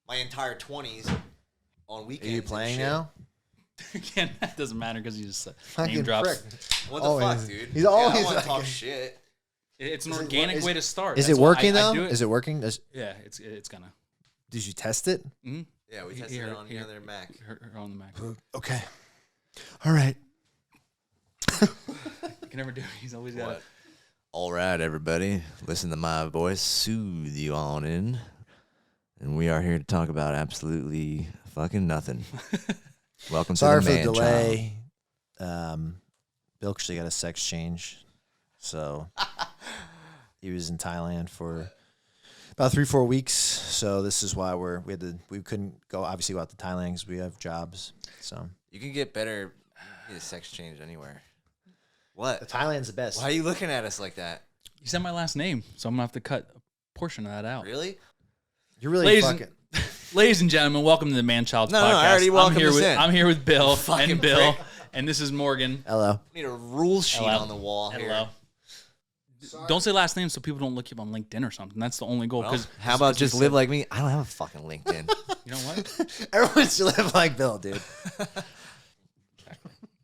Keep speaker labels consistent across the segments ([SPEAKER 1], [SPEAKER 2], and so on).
[SPEAKER 1] my entire 20s on weekends.
[SPEAKER 2] Are you playing now?
[SPEAKER 3] Again, that doesn't matter because you just
[SPEAKER 2] Fucking
[SPEAKER 3] name drops.
[SPEAKER 2] prick.
[SPEAKER 1] What the fuck, dude?
[SPEAKER 2] He's always
[SPEAKER 1] I don't want
[SPEAKER 2] like
[SPEAKER 1] to talk shit.
[SPEAKER 3] It's an organic way to start.
[SPEAKER 2] Is
[SPEAKER 3] That's
[SPEAKER 2] it
[SPEAKER 3] why
[SPEAKER 2] working,
[SPEAKER 3] I
[SPEAKER 2] though?
[SPEAKER 3] do it.
[SPEAKER 2] Is it working?
[SPEAKER 3] Yeah, it's gonna.
[SPEAKER 2] Did you test it?
[SPEAKER 3] Mm-hmm.
[SPEAKER 1] Yeah, we tested it on the other Mac.
[SPEAKER 3] Her on the Mac.
[SPEAKER 2] Okay. All right.
[SPEAKER 3] You can never do it. He's always got it.
[SPEAKER 1] All right, everybody. Listen to my voice soothe you on in. And we are here to talk about absolutely fucking nothing. Welcome
[SPEAKER 2] Sorry
[SPEAKER 1] to
[SPEAKER 2] for
[SPEAKER 1] the
[SPEAKER 2] the
[SPEAKER 1] Man
[SPEAKER 2] delay. Bill actually got a sex change. So he was in Thailand for about 3-4 weeks. So this is why we couldn't go obviously go out to Thailand because we have jobs. So
[SPEAKER 1] You can get better sex change anywhere. What?
[SPEAKER 2] Thailand's the best.
[SPEAKER 1] Why are you looking at us like that?
[SPEAKER 3] You said my last name, so I'm gonna have to cut a portion of that out.
[SPEAKER 1] Really?
[SPEAKER 2] You're really
[SPEAKER 3] Ladies
[SPEAKER 2] fucking.
[SPEAKER 3] Ladies and gentlemen, welcome to the ManChild's
[SPEAKER 1] No,
[SPEAKER 3] podcast.
[SPEAKER 1] I already welcomed us in.
[SPEAKER 3] I'm here with Bill
[SPEAKER 1] Fucking
[SPEAKER 3] and Bill,
[SPEAKER 1] prick.
[SPEAKER 3] and this is Morgan.
[SPEAKER 2] Hello.
[SPEAKER 1] We need a rule sheet
[SPEAKER 3] Hello.
[SPEAKER 1] on the wall here.
[SPEAKER 3] Hello. Don't say last name so people don't look you up on LinkedIn or something. That's the only goal.
[SPEAKER 1] Well,
[SPEAKER 3] Because
[SPEAKER 1] how about just live like me? I don't have a fucking LinkedIn.
[SPEAKER 3] you know what?
[SPEAKER 2] Everyone should live like Bill, dude.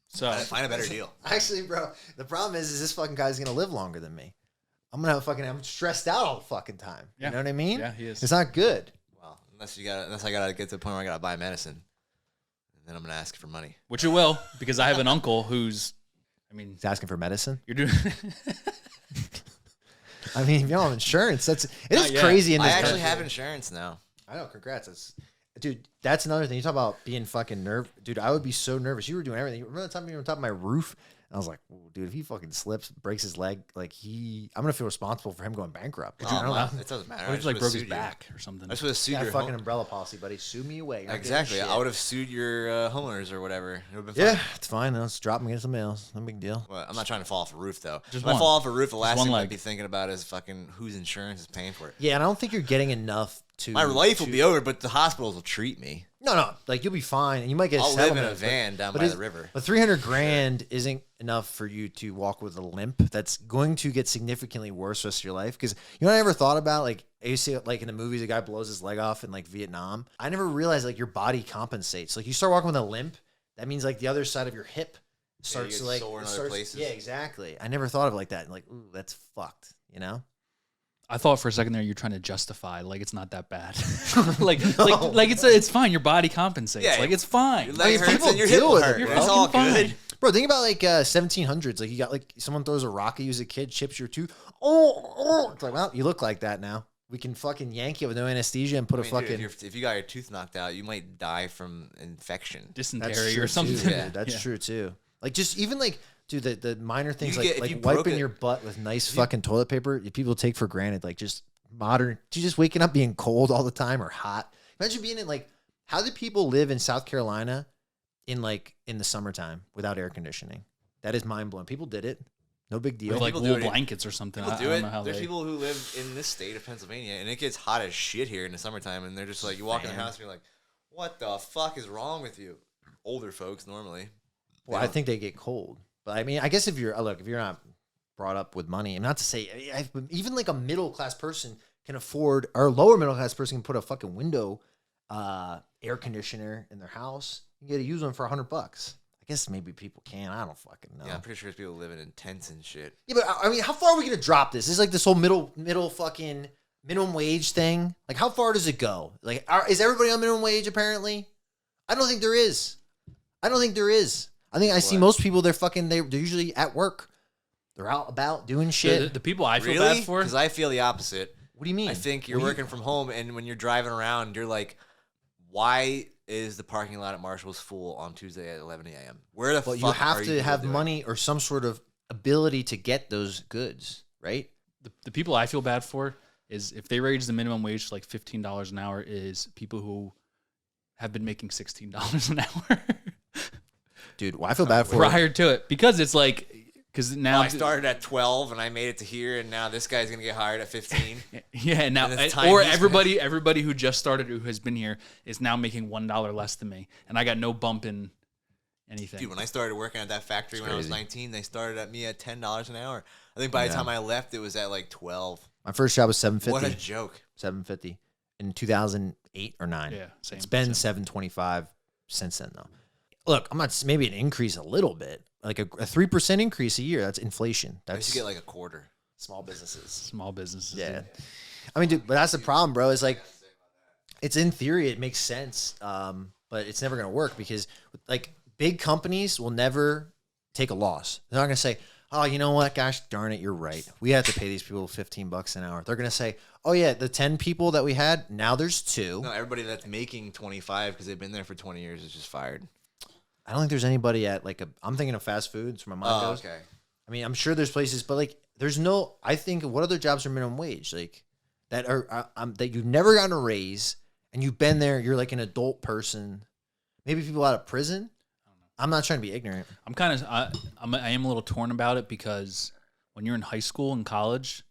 [SPEAKER 3] So
[SPEAKER 1] Find a better deal.
[SPEAKER 2] Actually, bro, the problem is this fucking guy's gonna live longer than me. I'm stressed out all the fucking time.
[SPEAKER 3] Yeah.
[SPEAKER 2] You know what I mean?
[SPEAKER 3] Yeah, he is.
[SPEAKER 2] It's not good.
[SPEAKER 1] Well, unless I gotta get to the point where I gotta buy medicine, and then I'm gonna ask for money.
[SPEAKER 3] which it will, because I have an uncle who's, I mean,
[SPEAKER 2] He's asking for medicine.
[SPEAKER 3] you're doing.
[SPEAKER 2] I mean, if you don't have insurance, it
[SPEAKER 3] Not
[SPEAKER 2] is
[SPEAKER 3] yet.
[SPEAKER 2] crazy in
[SPEAKER 1] I
[SPEAKER 2] this
[SPEAKER 1] actually
[SPEAKER 2] country.
[SPEAKER 1] have insurance now.
[SPEAKER 2] I know. Congrats. Dude, that's another thing. You talk about being fucking Dude, I would be so nervous. You were doing everything. Remember the time you were on top of my roof? And I was like, "Ooh, dude, if he fucking slips, breaks his leg, I'm going to feel responsible for him going bankrupt.
[SPEAKER 1] Oh,
[SPEAKER 2] I don't know.
[SPEAKER 1] it doesn't matter.
[SPEAKER 3] What
[SPEAKER 1] I
[SPEAKER 3] if
[SPEAKER 1] just
[SPEAKER 3] like
[SPEAKER 1] would've
[SPEAKER 3] broke his
[SPEAKER 1] sued you.
[SPEAKER 3] back or something?
[SPEAKER 1] I just would have sued
[SPEAKER 2] You got a
[SPEAKER 1] your
[SPEAKER 2] fucking
[SPEAKER 1] home.
[SPEAKER 2] umbrella policy, buddy. Sue me away. You're not getting
[SPEAKER 1] Exactly.
[SPEAKER 2] shit.
[SPEAKER 1] I would have sued your homeowners or whatever. It would have been
[SPEAKER 2] Yeah,
[SPEAKER 1] fine.
[SPEAKER 2] it's fine. Let's drop him against somebody else. No big deal.
[SPEAKER 1] Well, I'm not trying to fall off a roof, though.
[SPEAKER 3] Just
[SPEAKER 1] if I
[SPEAKER 3] one.
[SPEAKER 1] fall off a roof, the last
[SPEAKER 3] one
[SPEAKER 1] thing I'd
[SPEAKER 3] leg.
[SPEAKER 1] be thinking about is fucking whose insurance is paying for it.
[SPEAKER 2] Yeah, and I don't think you're getting enough to.
[SPEAKER 1] My life will be over, but the hospitals will treat me.
[SPEAKER 2] No. Like, you'll be fine. And you might get a
[SPEAKER 1] I'll live in
[SPEAKER 2] settlement,
[SPEAKER 1] a van down
[SPEAKER 2] but
[SPEAKER 1] by
[SPEAKER 2] is-
[SPEAKER 1] the river.
[SPEAKER 2] But 300 grand isn't enough for you to walk with a limp. That's going to get significantly worse the rest of your life. Because you know what I ever thought about? Like, I used to see, like, in the movies, a guy blows his leg off in, like, Vietnam. I never realized, like, your body compensates. Like, you start walking with a limp, that means, like, the other side of your hip starts
[SPEAKER 1] get
[SPEAKER 2] to, like...
[SPEAKER 1] sore in
[SPEAKER 2] it
[SPEAKER 1] other
[SPEAKER 2] starts-
[SPEAKER 1] places.
[SPEAKER 2] Yeah, exactly. I never thought of it like that. Like, ooh, that's fucked, you know?
[SPEAKER 3] I thought for a second there you're trying to justify like it's not that bad, like it's fine. Your body compensates.
[SPEAKER 1] Yeah,
[SPEAKER 3] like it's fine.
[SPEAKER 1] Your leg
[SPEAKER 2] Like,
[SPEAKER 1] hurts
[SPEAKER 2] people
[SPEAKER 1] and your hip
[SPEAKER 2] deal
[SPEAKER 1] will
[SPEAKER 2] with it,
[SPEAKER 1] hurt.
[SPEAKER 2] bro.
[SPEAKER 1] It's all
[SPEAKER 3] Fucking
[SPEAKER 1] good.
[SPEAKER 3] fine.
[SPEAKER 2] Bro, think about, like, 1700s. Like, you got, like, someone throws a rock at you as a kid, chips your tooth. Oh. It's like, well, you look like that now. We can fucking yank you with no anesthesia and put
[SPEAKER 1] I mean,
[SPEAKER 2] a fucking...
[SPEAKER 1] dude, if you got your tooth knocked out, you might die from infection.
[SPEAKER 2] That's
[SPEAKER 3] Dysentery
[SPEAKER 2] true
[SPEAKER 3] or something.
[SPEAKER 2] Too,
[SPEAKER 1] Yeah.
[SPEAKER 2] dude. That's
[SPEAKER 3] Yeah.
[SPEAKER 2] true too. Like, just even like, dude, the minor things
[SPEAKER 1] You
[SPEAKER 2] like
[SPEAKER 1] get- if you
[SPEAKER 2] like
[SPEAKER 1] broke
[SPEAKER 2] wiping
[SPEAKER 1] it-
[SPEAKER 2] your butt with nice fucking toilet paper, people take for granted. Like, just modern, just waking up being cold all the time or hot. Imagine being in, like, how did people live in South Carolina in the summertime without air conditioning? That is mind blowing. People did it. No big deal.
[SPEAKER 3] With like
[SPEAKER 1] People
[SPEAKER 3] wool
[SPEAKER 1] do it.
[SPEAKER 3] blankets or something.
[SPEAKER 1] People
[SPEAKER 3] I
[SPEAKER 1] do
[SPEAKER 3] don't
[SPEAKER 1] it.
[SPEAKER 3] know how
[SPEAKER 1] There's
[SPEAKER 3] they.
[SPEAKER 1] people who live in this state of Pennsylvania, and it gets hot as shit here in the summertime, and they're just like, you walk in the
[SPEAKER 2] Fan.
[SPEAKER 1] house and you're like, what the fuck is wrong with you? Older folks, normally.
[SPEAKER 2] Well, I think they get cold. But I mean, I guess if you're not brought up with money, and not to say, even like a middle class person can afford, or a lower middle class person can put a fucking window air conditioner in their house. You get to use one for $100. I guess maybe people can. I don't fucking know.
[SPEAKER 1] Yeah, I'm pretty sure there's people living in tents and shit.
[SPEAKER 2] Yeah, but I mean, how far are we gonna drop this? This is like this whole middle fucking minimum wage thing. Like, how far does it go? Like, is everybody on minimum wage? Apparently, I don't think there is. I think I see most people. They're usually at work. They're out about doing shit.
[SPEAKER 3] The people I feel
[SPEAKER 1] Really?
[SPEAKER 3] bad for.
[SPEAKER 1] Because I feel the opposite.
[SPEAKER 2] What do you mean?
[SPEAKER 1] I think you're working from home, and when you're driving around, you're like, why is the parking lot at Marshall's full on Tuesday at 11 a.m.? Where the
[SPEAKER 2] Well,
[SPEAKER 1] fuck
[SPEAKER 2] you have
[SPEAKER 1] are
[SPEAKER 2] to have
[SPEAKER 1] doing?
[SPEAKER 2] money or some sort of ability to get those goods, right?
[SPEAKER 3] The people I feel bad for is if they raise the minimum wage to like $15 an hour, is people who have been making $16 an hour
[SPEAKER 2] Dude, well, I feel bad for
[SPEAKER 3] prior to it, because it's like, because now
[SPEAKER 1] I started at 12 and I made it to here, and now this guy's gonna get hired at 15.
[SPEAKER 3] Yeah, now
[SPEAKER 1] And it's time
[SPEAKER 3] or
[SPEAKER 1] he's-
[SPEAKER 3] everybody who just started, who has been here, is now making $1 less than me, and I got no bump in anything.
[SPEAKER 1] Dude, when I started working at that factory when I was
[SPEAKER 2] crazy.
[SPEAKER 1] 19, they started at me at $10 an hour. I think by the time I left, it was at like 12.
[SPEAKER 2] my first job was
[SPEAKER 1] What a
[SPEAKER 2] $750.
[SPEAKER 1] joke.
[SPEAKER 2] $750 in 2008. 8 or 9.
[SPEAKER 3] Yeah, same.
[SPEAKER 2] It's been
[SPEAKER 3] same.
[SPEAKER 2] $7.25 since then though. Look, I'm not maybe an increase a little bit, like a 3% increase a year. That's inflation.
[SPEAKER 1] I
[SPEAKER 2] That's
[SPEAKER 1] used to get like a quarter. Small businesses.
[SPEAKER 3] Small businesses.
[SPEAKER 2] yeah.
[SPEAKER 3] dude.
[SPEAKER 2] I mean, dude, but that's the problem, bro. Is like, it's in theory, it makes sense, but it's never gonna work because like big companies will never take a loss. They're not gonna say, "Oh, you know what? Gosh darn it, you're right. We have to pay these people $15 an hour." They're gonna say, "Oh yeah, the 10 people that we had, now there's 2."
[SPEAKER 1] No, everybody that's making 25 because they've been there for 20 years is just fired.
[SPEAKER 2] I don't think there's anybody at like I'm thinking of fast foods where my mind goes.
[SPEAKER 1] Okay.
[SPEAKER 2] I mean, I'm sure there's places, but like, there's no. I think what other jobs are minimum wage like that are that you've never gotten a raise and you've been there. You're like an adult person. Maybe people out of prison. I'm not trying to be ignorant.
[SPEAKER 3] I am a little torn about it because when you're in high school and college,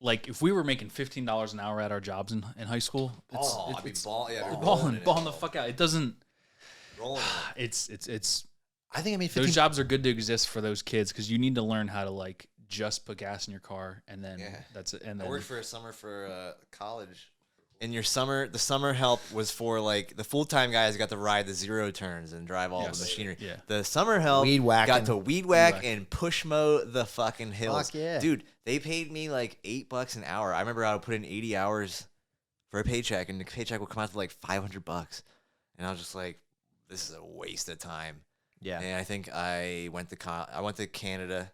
[SPEAKER 3] like if we were making $15 an hour at our jobs in high school, it's balling the fuck out. It doesn't.
[SPEAKER 1] Rolling.
[SPEAKER 3] It's.
[SPEAKER 2] I think I made 15.
[SPEAKER 3] Those jobs are good to exist for those kids because you need to learn how to like just put gas in your car and then that's it. And then
[SPEAKER 1] I worked for a summer for college. In your summer, the summer help was for like the full-time guys got to ride the 0 turns and drive all the machinery.
[SPEAKER 3] Yeah.
[SPEAKER 1] The summer help
[SPEAKER 2] Weed whacking.
[SPEAKER 1] got to weed whack and push mow the fucking hills.
[SPEAKER 2] Fuck yeah.
[SPEAKER 1] Dude, they paid me like $8 an hour. I remember I would put in 80 hours for a paycheck and the paycheck would come out to like $500. And I was just like, this is a waste of time.
[SPEAKER 2] Yeah.
[SPEAKER 1] And I think I went to Canada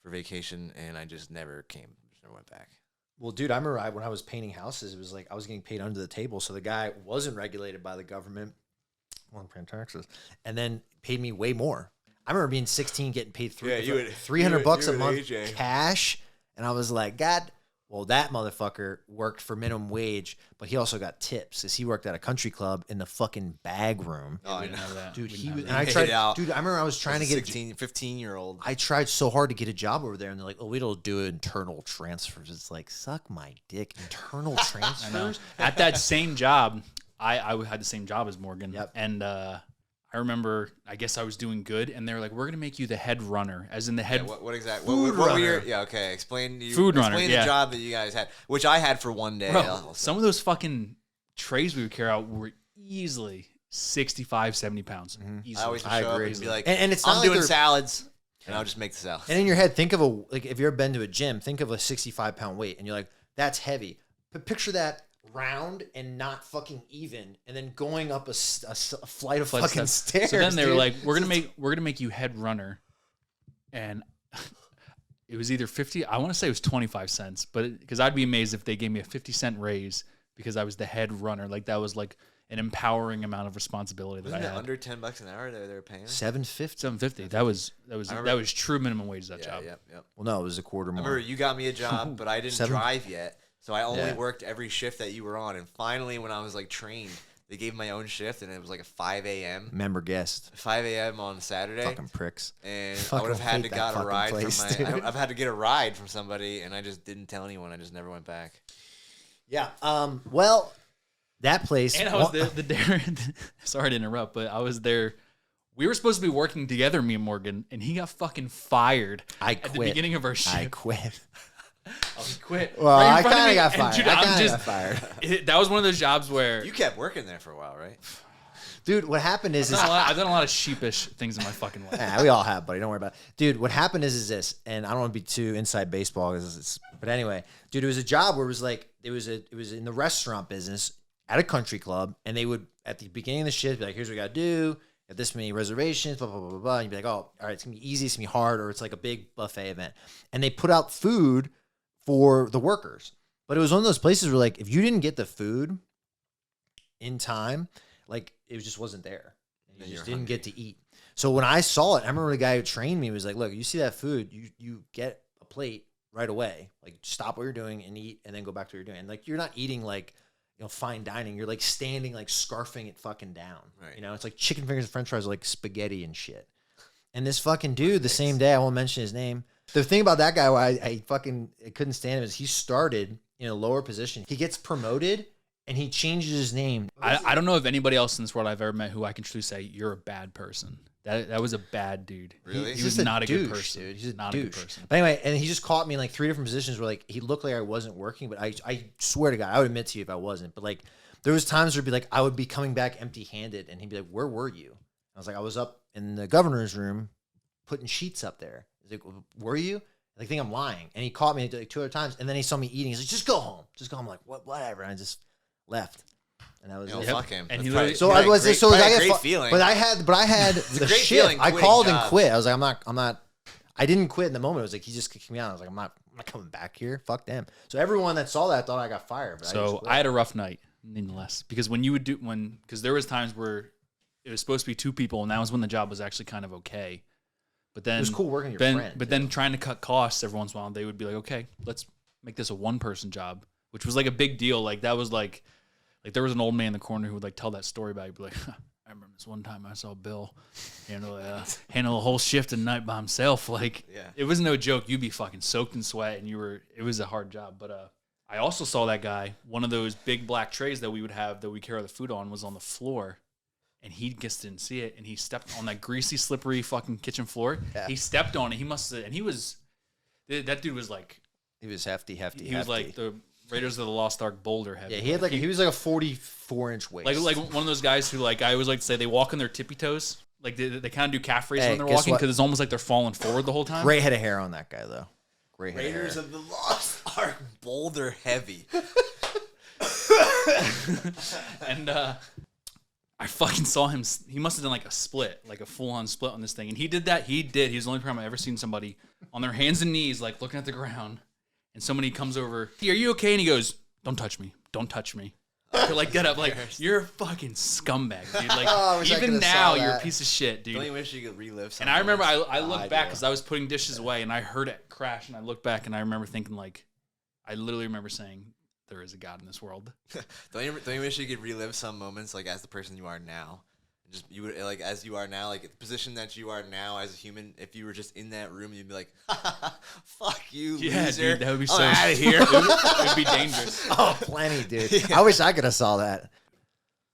[SPEAKER 1] for vacation and I just never went back.
[SPEAKER 2] Well, dude, I remember when I was painting houses, it was like I was getting paid under the table. So the guy wasn't regulated by the government, well, paying taxes, and then paid me way more. I remember being 16, getting paid $300 a month cash, and I was like, God. Well, that motherfucker worked for minimum wage, but he also got tips because he worked at a country club in the fucking bag room.
[SPEAKER 1] Oh, I
[SPEAKER 3] didn't
[SPEAKER 1] know
[SPEAKER 3] have that.
[SPEAKER 2] Dude,
[SPEAKER 3] We didn't
[SPEAKER 2] he was,
[SPEAKER 3] have
[SPEAKER 2] and
[SPEAKER 3] that.
[SPEAKER 2] I tried,
[SPEAKER 1] out.
[SPEAKER 2] dude, I remember I was trying to get
[SPEAKER 1] 15-year-old.
[SPEAKER 2] I tried so hard to get a job over there, and they're like, "Oh, we don't do internal transfers." It's like, suck my dick, internal
[SPEAKER 3] I know.
[SPEAKER 2] transfers.
[SPEAKER 3] At that same job, I had the same job as Morgan.
[SPEAKER 2] Yep.
[SPEAKER 3] And I remember, I guess I was doing good, and they were like, "We're gonna make you the head runner," as in the head.
[SPEAKER 1] What exactly?
[SPEAKER 2] Food
[SPEAKER 1] What were your,
[SPEAKER 2] runner.
[SPEAKER 1] yeah, okay. Explain
[SPEAKER 3] Food runner,
[SPEAKER 1] Explain
[SPEAKER 3] yeah.
[SPEAKER 1] the job that you guys had, which I had for one day.
[SPEAKER 3] Bro, some of those fucking trays we would carry out were easily 65, 70 pounds.
[SPEAKER 1] I
[SPEAKER 3] Easily.
[SPEAKER 1] always would
[SPEAKER 2] I
[SPEAKER 1] show up
[SPEAKER 2] agree.
[SPEAKER 1] and be like,
[SPEAKER 2] And it's not
[SPEAKER 1] I'm
[SPEAKER 2] like
[SPEAKER 1] doing
[SPEAKER 2] they're-
[SPEAKER 1] salads, and I'll just make the salad.
[SPEAKER 2] And in your head, think of like if you've ever been to a gym, think of a 65-pound weight, and you're like, "That's heavy." But picture that round and not fucking even, and then going up a flight of fucking stairs.
[SPEAKER 3] So then they were
[SPEAKER 2] dude.
[SPEAKER 3] like, "We're gonna make you head runner," and it was either 50. I want to say it was 25 cents, but because I'd be amazed if they gave me a 50-cent raise because I was the head runner. Like that was like an empowering amount of responsibility that
[SPEAKER 1] Wasn't
[SPEAKER 3] I
[SPEAKER 1] it
[SPEAKER 3] had.
[SPEAKER 1] under $10 an hour they were paying?
[SPEAKER 2] $7.50.
[SPEAKER 3] $7.50. That was
[SPEAKER 1] remember-
[SPEAKER 3] true minimum wage that
[SPEAKER 1] Yeah,
[SPEAKER 3] job.
[SPEAKER 1] yep.
[SPEAKER 2] Well, no, it was a quarter
[SPEAKER 1] I
[SPEAKER 2] more.
[SPEAKER 1] remember you got me a job, but I didn't
[SPEAKER 2] Seven-
[SPEAKER 1] drive yet, so I only
[SPEAKER 2] Yeah.
[SPEAKER 1] worked every shift that you were on. And finally, when I was like trained, they gave me my own shift, and it was like a 5 a.m.
[SPEAKER 2] Member guest.
[SPEAKER 1] 5 a.m. on Saturday.
[SPEAKER 2] Fucking pricks.
[SPEAKER 1] And
[SPEAKER 2] Fucking
[SPEAKER 1] I would have had
[SPEAKER 2] hate
[SPEAKER 1] to
[SPEAKER 2] that
[SPEAKER 1] got a
[SPEAKER 2] fucking
[SPEAKER 1] ride
[SPEAKER 2] place,
[SPEAKER 1] from my.
[SPEAKER 2] dude.
[SPEAKER 1] I've had to get a ride from somebody, and I just didn't tell anyone. I just never went back.
[SPEAKER 2] Yeah. Well, that place.
[SPEAKER 3] And I was the dare. Sorry to interrupt, but I was there. We were supposed to be working together, me and Morgan, and he got fucking fired
[SPEAKER 2] I
[SPEAKER 3] at the
[SPEAKER 2] quit.
[SPEAKER 3] beginning of our shift.
[SPEAKER 2] I quit.
[SPEAKER 3] Oh, he quit.
[SPEAKER 2] Well,
[SPEAKER 3] Right in
[SPEAKER 2] I
[SPEAKER 3] front
[SPEAKER 2] kind of
[SPEAKER 3] me.
[SPEAKER 2] got
[SPEAKER 3] And
[SPEAKER 2] fired.
[SPEAKER 3] dude,
[SPEAKER 2] I
[SPEAKER 3] I'm
[SPEAKER 2] kind of
[SPEAKER 3] just-
[SPEAKER 2] got fired.
[SPEAKER 3] That was one of those jobs where
[SPEAKER 1] You kept working there for a while, right?
[SPEAKER 2] Dude, what happened is
[SPEAKER 3] I've done a lot of sheepish things in my fucking life.
[SPEAKER 2] Nah, we all have, buddy. Don't worry about it. Dude, what happened is this, and I don't want to be too inside baseball, but anyway, dude, it was a job where it was like, it was in the restaurant business at a country club, and they would, at the beginning of the shift, be like, here's what we got to do. Have this many reservations, blah, blah, blah, blah, blah. And you'd be like, oh, all right, it's going to be easy, it's going to be hard, or it's like a big buffet event. And they put out food for the workers. But it was one of those places where, like, if you didn't get the food in time, like, it just wasn't there. And you just didn't get to eat. So when I saw it, I remember the guy who trained me was like, look, you see that food, you get a plate right away. Like, stop what you're doing and eat, and then go back to what you're doing. And, like, you're not eating, like, you know, fine dining. You're, like, standing, like, scarfing it fucking down.
[SPEAKER 1] Right.
[SPEAKER 2] You know, it's like chicken fingers and french fries are like spaghetti and shit. And this fucking dude, the same day, I won't mention his name. The thing about that guy why I couldn't stand him is he started in a lower position. He gets promoted, and he changes his name.
[SPEAKER 3] I don't know of anybody else in this world I've ever met who I can truly say you're a bad person. That was a bad dude.
[SPEAKER 1] Really?
[SPEAKER 3] He was
[SPEAKER 2] just
[SPEAKER 3] not a good
[SPEAKER 2] douche,
[SPEAKER 3] person.
[SPEAKER 2] dude. He's
[SPEAKER 3] not
[SPEAKER 2] a
[SPEAKER 3] a good
[SPEAKER 2] douche.
[SPEAKER 3] person.
[SPEAKER 2] But anyway, and he just caught me in like 3 different positions where like he looked like I wasn't working, but I swear to God, I would admit to you if I wasn't. But like there was times where it'd be like, I would be coming back empty-handed, and he'd be like, "Where were you?" I was like, "I was up in the governor's room putting sheets up there." He's like, "Were you?" I think I'm lying. And he caught me like 2 other times, and then he saw me eating. He's like, "Just go home. Just go home." I'm like, whatever. And I just left. And that was it.
[SPEAKER 1] Fuck him.
[SPEAKER 3] And
[SPEAKER 1] That's
[SPEAKER 3] he
[SPEAKER 1] probably-
[SPEAKER 2] So I was
[SPEAKER 1] great,
[SPEAKER 2] so
[SPEAKER 1] probably
[SPEAKER 2] I
[SPEAKER 1] a
[SPEAKER 2] got
[SPEAKER 1] great feeling.
[SPEAKER 2] but I had the
[SPEAKER 1] great
[SPEAKER 2] shit.
[SPEAKER 1] feeling
[SPEAKER 2] I
[SPEAKER 1] quitting
[SPEAKER 2] called and
[SPEAKER 1] jobs.
[SPEAKER 2] quit. I was like, I'm not. I didn't quit in the moment. It was like he just kicked me out. I was like, I'm not coming back here. Fuck them. So everyone that saw that thought I got fired. But
[SPEAKER 3] So I had a rough night, nonetheless, because because there was times where it was supposed to be 2 people, and that was when the job was actually kind of okay. But then
[SPEAKER 2] it was cool working with your friend.
[SPEAKER 3] But then trying to cut costs every once in a while, they would be like, okay, let's make this a 1-person job, which was like a big deal. Like that was like there was an old man in the corner who would like tell that story about it. He'd be like, I remember this one time I saw Bill handle a whole shift at night by himself. Like it was no joke. You'd be fucking soaked in sweat, and it was a hard job. But I also saw that guy, one of those big black trays that we would have that we carry the food on was on the floor. And he just didn't see it, and he stepped on that greasy, slippery fucking kitchen floor. Yeah. He stepped on it. He must have, and that dude was like,
[SPEAKER 2] he was hefty.
[SPEAKER 3] He was like the Raiders of the Lost Ark boulder heavy.
[SPEAKER 2] Yeah, he was like a 44-inch waist.
[SPEAKER 3] Like one of those guys who like I always like to say they walk on their tippy toes. Like they kind of do calf raises when they're walking because it's almost like they're falling forward the whole time.
[SPEAKER 2] Great head of hair on that guy though. Great head
[SPEAKER 1] Raiders
[SPEAKER 2] of hair.
[SPEAKER 1] of the Lost Ark boulder heavy.
[SPEAKER 3] And I fucking saw him. He must have done like a split, like a full-on split on this thing. And he did that. He was the only time I've ever seen somebody on their hands and knees, like looking at the ground. And somebody comes over, "Hey, are you okay?" And he goes, "Don't touch me. Don't touch me." To like get up, like you're a fucking scumbag, dude. Like even now, you're a piece of shit, dude.
[SPEAKER 1] Don't you wish you could relive something?
[SPEAKER 3] And I remember I looked back because I was putting dishes away, and I heard it crash, and I looked back, and I remember thinking like, I literally remember saying, "There is a God in this world."
[SPEAKER 1] Don't you wish you could relive some moments like as the person you are now? Just you would like as you are now, like the position that you are now as a human. If you were just in that room, you'd be like, "Fuck you, loser!
[SPEAKER 3] Dude, that would be so
[SPEAKER 1] out of here."
[SPEAKER 3] It would be dangerous.
[SPEAKER 2] Oh, plenty, dude. Yeah. I wish I could have saw that.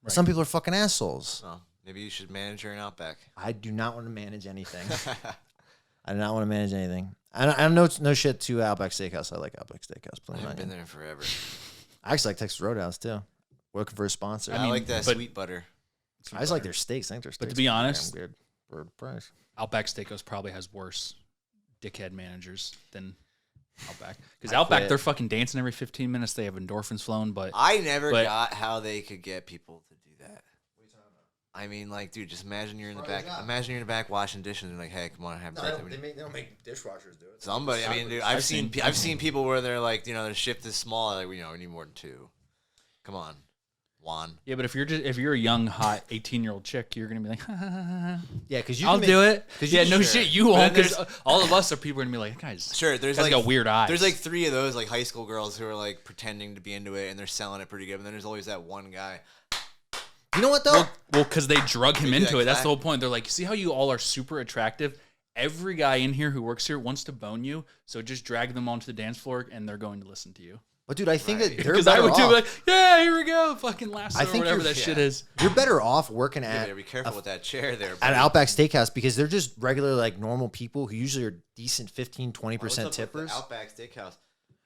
[SPEAKER 2] Right. Some people are fucking assholes.
[SPEAKER 1] Oh, maybe you should manage your Outback.
[SPEAKER 2] I do not want to manage anything. I do not want to manage anything. I know no shit to Outback Steakhouse. I like Outback Steakhouse.
[SPEAKER 1] I haven't been there forever.
[SPEAKER 2] I actually like Texas Roadhouse too. Looking for a sponsor.
[SPEAKER 1] I like that sweet butter.
[SPEAKER 2] I just like their steaks. I think their steaks.
[SPEAKER 3] But to be honest,
[SPEAKER 2] good for the price.
[SPEAKER 3] Outback Steakhouse probably has worse dickhead managers than Outback. Because Outback, they're fucking dancing every 15 minutes. They have endorphins flowing, but
[SPEAKER 1] I never got how they could get people to do that. What are you talking about? I mean, like, dude, just imagine you're in the back. Imagine you're in the back washing dishes and like, hey, come on, have
[SPEAKER 2] no, they don't make dishwashers do it.
[SPEAKER 1] Somebody, I mean, dude, I've seen people where they're like, their shift is small. Like, we need more than 2. Come on. Juan.
[SPEAKER 3] Yeah, but if you're a young, hot 18-year-old chick, you're gonna be like,
[SPEAKER 2] yeah, because
[SPEAKER 3] I'll do it. Yeah, no shit, you won't. Because all of us are people are gonna be like, guys.
[SPEAKER 1] Sure, there's
[SPEAKER 3] like a weird eye.
[SPEAKER 1] There's like 3 of those like high school girls who are like pretending to be into it and they're selling it pretty good. But then there's always that one guy.
[SPEAKER 2] You know what though?
[SPEAKER 3] Well, because they drug him into it. That's the whole point. They're like, see how you all are super attractive. Every guy in here who works here wants to bone you, so just drag them onto the dance floor and they're going to listen to you.
[SPEAKER 2] But dude, I think that they're
[SPEAKER 3] because I would do like, yeah, here we go, fucking lasso or whatever that shit is.
[SPEAKER 2] You're better off working at.
[SPEAKER 1] Be careful with that chair there.
[SPEAKER 2] At Outback Steakhouse because they're just regular like normal people who usually are decent 15-20% tippers.
[SPEAKER 1] Outback Steakhouse.